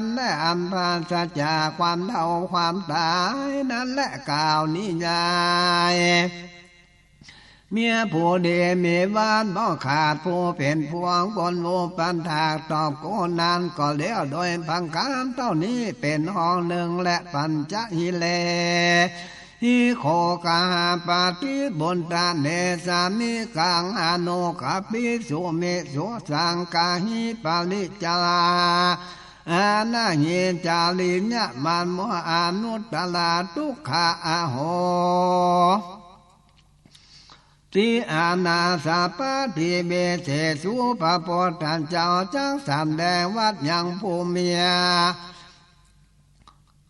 นและอันพาสจากความเท่าความตายนั้นและกล่าวนิยาย เมียผู้ดีมีบ้านบ่ขาดผู้เป็นพวงบนโมปันถากตอบโกนานก็เลี้ยวโดยพังการเท่านี้เป็นห้องหนึ่งและปัญจหิเลฮิโคกาปาติบนตาเนสามิกังอโนคาปิสุเมสุสังกาหิปาลิจลาอาณาเยจาลิญะมันโมอนุตตลาทุกขาอาโหติอานาสาปาติเบเสสุปะโพธันเจ้าจังสามแดงวัดยังภูเมีย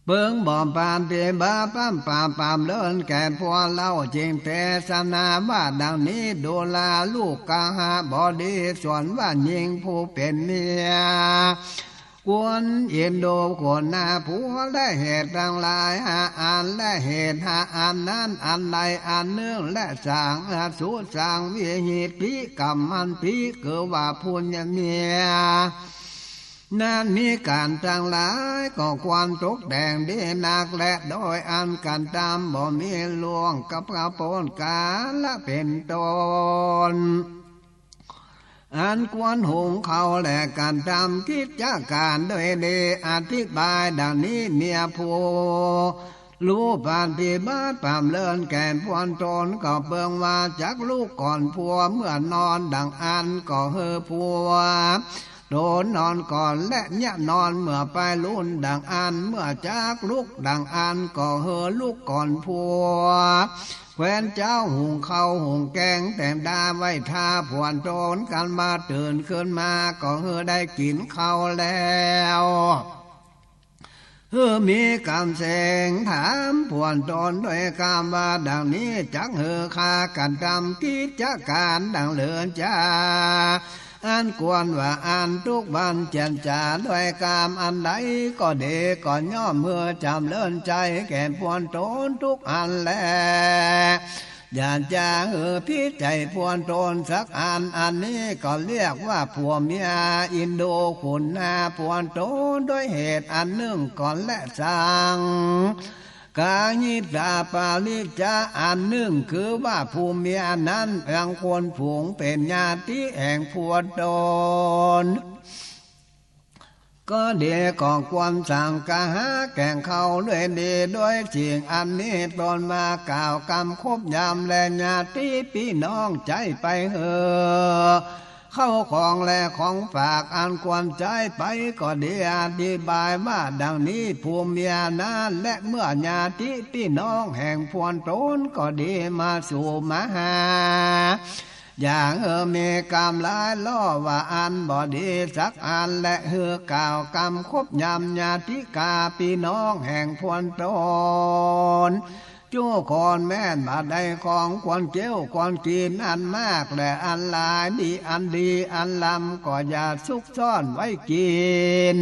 เบิ่งบ่อปานเตบาปั้มปามเลินแก่พวเล่าจริงแต่สนาว่าดังนี้ดูลาลูกกาหาบอดีส่วนว่ายิงผู้เป็นเมียกวนเย็นโดคนหน้าผัวและเหตุทั้งหลายหาอันและเหตุหาอันนั้นอันใดอันเนื่องและสร้างสุสร้างวิหิตพิกรรมมันพิเกิดว่าพุญเมียนั้นมีการทั้งหลายก็ความตกแดงดีนักและโดยอันกันตามบ่มีลวงกับกระโปนกาละเป็นตนอันควรหุงเขาและการทำกิจการโดยดีอธิบายดังนี้เมียผู้รู้ปานพิบาทปามเลินแก่พวนตนก็เบิ่งว่าจักลูกก่อนผัวเมื่อนอนดังอันก็เฮอผัวโดนนอนก่อนและเนี่ยนอนเมื่อไปลุ่นดังอันเมื่อจากลูกดังอันก็เฮอลูกก่อนผัวแควนเจ้าหุงข้าวหุงแกงแต่งดาไว้ทาผวนโจนกันมาตื่นขึ้นมาก็เฮอได้กินข้าวแล้วมีกำเสงถามผวนตนด้วยกำว่าดังนี้จักเฮอคากันทำกิจการดังเลือนจ้าอันควรว่าอันทุกวันเจนจ่าด้วยกามอันใดก็เด็กก็ย่อมเมื่อจำเลื่อนใจแก่พวนตนทุกอันแลอย่าจะพี่ใจพวนตนสักอันนี้ก็เรียกว่าผัวเมียอินโดคุณนาพวนตนด้วยเหตุอันหนึ่งก่อนและสั่งกายิตาปาลิจาอันหนึ่งคือว่าผู้เมียนั้นยังควรผูงเป็นญาติแห่งพวนตนก็เดียก่อความสั่งกาหาแก่งเขาด้วยดีด้วยจริงอันนี้ตนมากล่าวกรรมคบยามและญาติพี่น้องใจไปเถอะเข้าของและของฝากอันควรใจไปก็ดีอธิบายว่าดังนี้ผู้เมียนั้นและเมื่อญาติพี่น้องแห่งพวนตนก็ดีมาสู่มหาอย่างมีกรรมหลายล่อว่าอันบ่ดีสักอันและกล่าวกรรมคบยำญาติกาพี่น้องแห่งพวนตนจู้คนแม่นบาดใดของควรเกี้ยวควรกินอันมากและอันหลายดีอันดีอันลำก็อย่าซุกซ่อนไว้กิน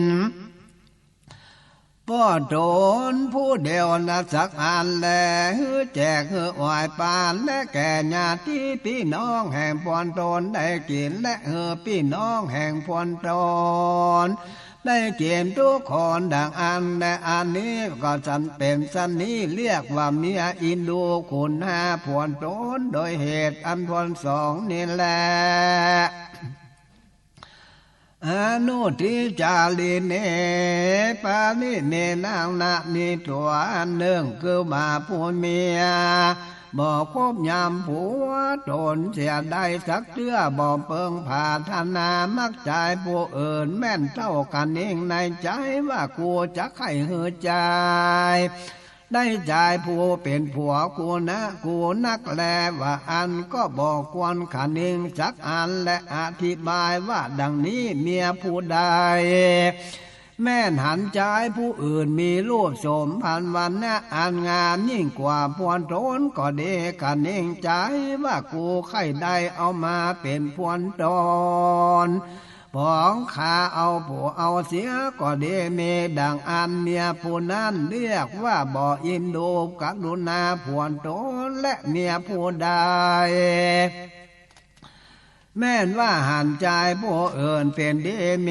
พ่อโดนผู้เดียวนะสักอันแลแจกอวยปานและแก่ญาติพี่น้องแห่งพวนตนได้กินและพี่น้องแห่งพวนตนได้เกียนทุกคนดังอันและอันนี้ก็สันเป็นสันนี้เรียกว่าเมียอินดูคุณหาพวนตนโดยเหตุอันพวนสองนี่แหละอนุทิจาลิเนปาลิเนนางนามีตัวอันหนึ่งคือมาผู้เมียบอกคบยามผัวตนเสียได้สักเตื้อบอกเปิงผ่าธนามักใจผู้อื่นแม่นเท่ากันเองในใจว่ากูจะไข่หือใจได้ใจผู้เป็นผัวกูนะกูนักแลว่าอันก็บอกควรขันเองสักอันและอธิบายว่าดังนี้เมียผู้ใดแม่นหันใจผู้อื่นมีรูปสมพันวันนะอันงามยิ่งกว่าพวนตนก็เดกันเองใจว่ากูใครได้เอามาเป็นพวนตนปองขาเอาผู้เอาเสียก็เดเมดังอันเมียผู้นั้นเรียกว่าบ่อินดูกรุณาพวนตนและเมียผู้ใดแม่นว่าหันใจผู้อื่นเป็นเดเม